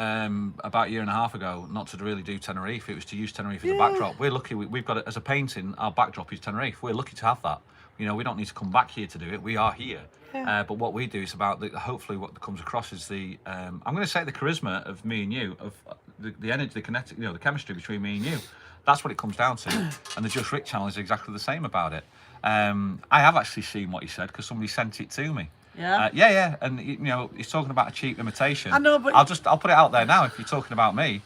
[SPEAKER 1] about a year and a half ago not to really do Tenerife. It was to use Tenerife as a backdrop. We're lucky we've got it as a painting. Our backdrop is Tenerife. We're lucky to have that. You know, we don't need to come back here to do it. We are here. Yeah. But what we do is about hopefully what comes across is the I'm going to say the charisma of me and you, of the energy, the kinetic, you know, the chemistry between me and you. That's what it comes down to. And the Just Rick channel is exactly the same about it. I have actually seen what he said because somebody sent it to me.
[SPEAKER 2] Yeah.
[SPEAKER 1] Yeah, and you know, he's talking about a cheap imitation.
[SPEAKER 2] I know, but
[SPEAKER 1] I'll put it out there now. If you're talking about me,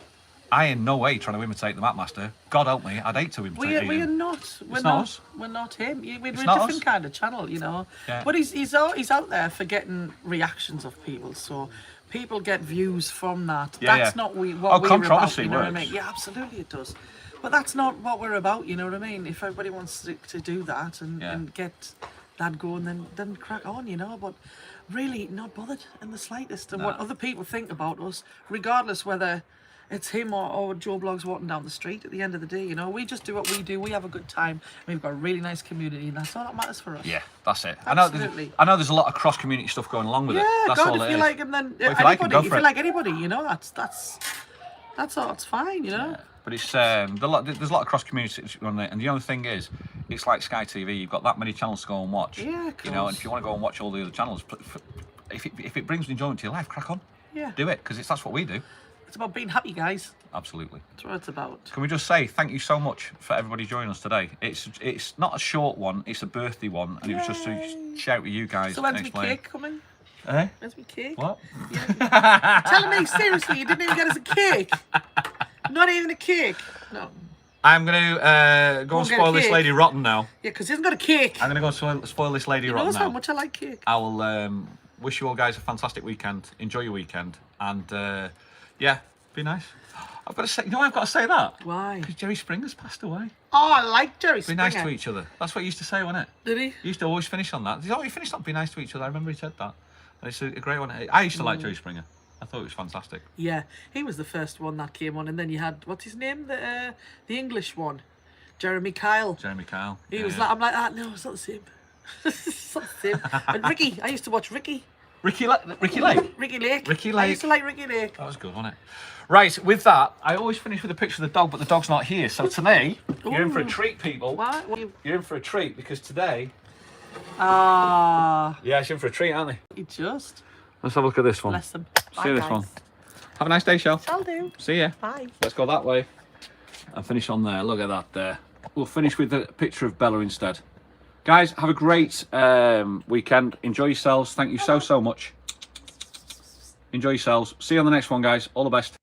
[SPEAKER 1] I in no way trying to imitate the Map Master. God help me, I'd hate to imitate him.
[SPEAKER 2] We are not. We're not. We're not him. We're a different kind of channel, you know. Yeah. But he's out there for getting reactions of people, so people get views from that. That's not what we're about. You know what I mean? Yeah, absolutely it does. But that's not what we're about. You know what I mean? If everybody wants to do that and get that going, then crack on, you know. But really not bothered in the slightest and what other people think about us, regardless whether it's him or Joe Blogs walking down the street. At the end of the day, you know, we just do what we do. We have a good time. We've got a really nice community, and that's all that matters for us.
[SPEAKER 1] Yeah, that's it.
[SPEAKER 2] Absolutely.
[SPEAKER 1] I know there's a lot of cross-community stuff going along with it. That's
[SPEAKER 2] God,
[SPEAKER 1] all
[SPEAKER 2] if you like him, then if you like anybody, you know, that's all. It's fine, you know.
[SPEAKER 1] Yeah. But it's there's a lot of cross-community on there, and the other thing is, it's like Sky TV. You've got that many channels to go and watch.
[SPEAKER 2] Yeah, of course.
[SPEAKER 1] You know, and if you want to go and watch all the other channels, if it brings enjoyment to your life, crack on.
[SPEAKER 2] Yeah.
[SPEAKER 1] Do it, because that's what we do.
[SPEAKER 2] It's about being happy, guys.
[SPEAKER 1] Absolutely.
[SPEAKER 2] That's what it's about.
[SPEAKER 1] Can we just say thank you so much for everybody joining us today? It's not a short one, it's a birthday one, and it was just to shout to you guys.
[SPEAKER 2] So when's my cake coming? Where's my cake?
[SPEAKER 1] What?
[SPEAKER 2] Telling me seriously, you didn't even get us a cake. Not even a cake. No.
[SPEAKER 1] I'm going to go and spoil this lady rotten now.
[SPEAKER 2] Yeah, because he hasn't got a cake.
[SPEAKER 1] I'm going to go and spoil this lady rotten now.
[SPEAKER 2] He knows how much I like cake.
[SPEAKER 1] I will wish you all guys a fantastic weekend. Enjoy your weekend. And yeah, be nice. I've got to say, you know why I've got to say that?
[SPEAKER 2] Why?
[SPEAKER 1] Because Jerry Springer's passed away.
[SPEAKER 2] Oh, I like Jerry Springer.
[SPEAKER 1] Be nice to each other. That's what he used to say, wasn't it?
[SPEAKER 2] Did he?
[SPEAKER 1] He used to always finish on that. He finished on be nice to each other. I remember he said that. And it's a great one. I used to like Jerry Springer. I thought it was fantastic.
[SPEAKER 2] Yeah, he was the first one that came on, and then you had what's his name, the English one, Jeremy Kyle.
[SPEAKER 1] Jeremy Kyle.
[SPEAKER 2] He was like, I'm like, no, it's not the same. It's not the same. And Ricky, I used to watch Ricky.
[SPEAKER 1] Ricky Lake.
[SPEAKER 2] Ricky Lake.
[SPEAKER 1] Ricky Lake.
[SPEAKER 2] I used to like Ricky Lake.
[SPEAKER 1] That was good, wasn't it? Right, with that, I always finish with a picture of the dog, but the dog's not here. So today, you're in for a treat, people.
[SPEAKER 2] What?
[SPEAKER 1] You're in for a treat because today.
[SPEAKER 2] Yeah,
[SPEAKER 1] she's in for a treat, aren't they?
[SPEAKER 2] You just.
[SPEAKER 1] Let's have a look at this one.
[SPEAKER 2] Bless them.
[SPEAKER 1] See this one. Have a nice day, Shell.
[SPEAKER 2] Shall do.
[SPEAKER 1] See ya.
[SPEAKER 2] Bye.
[SPEAKER 1] Let's go that way and finish on there. Look at that there. We'll finish with a picture of Bella instead. Guys, have a great weekend. Enjoy yourselves. Thank you so much. Enjoy yourselves. See you on the next one, guys. All the best.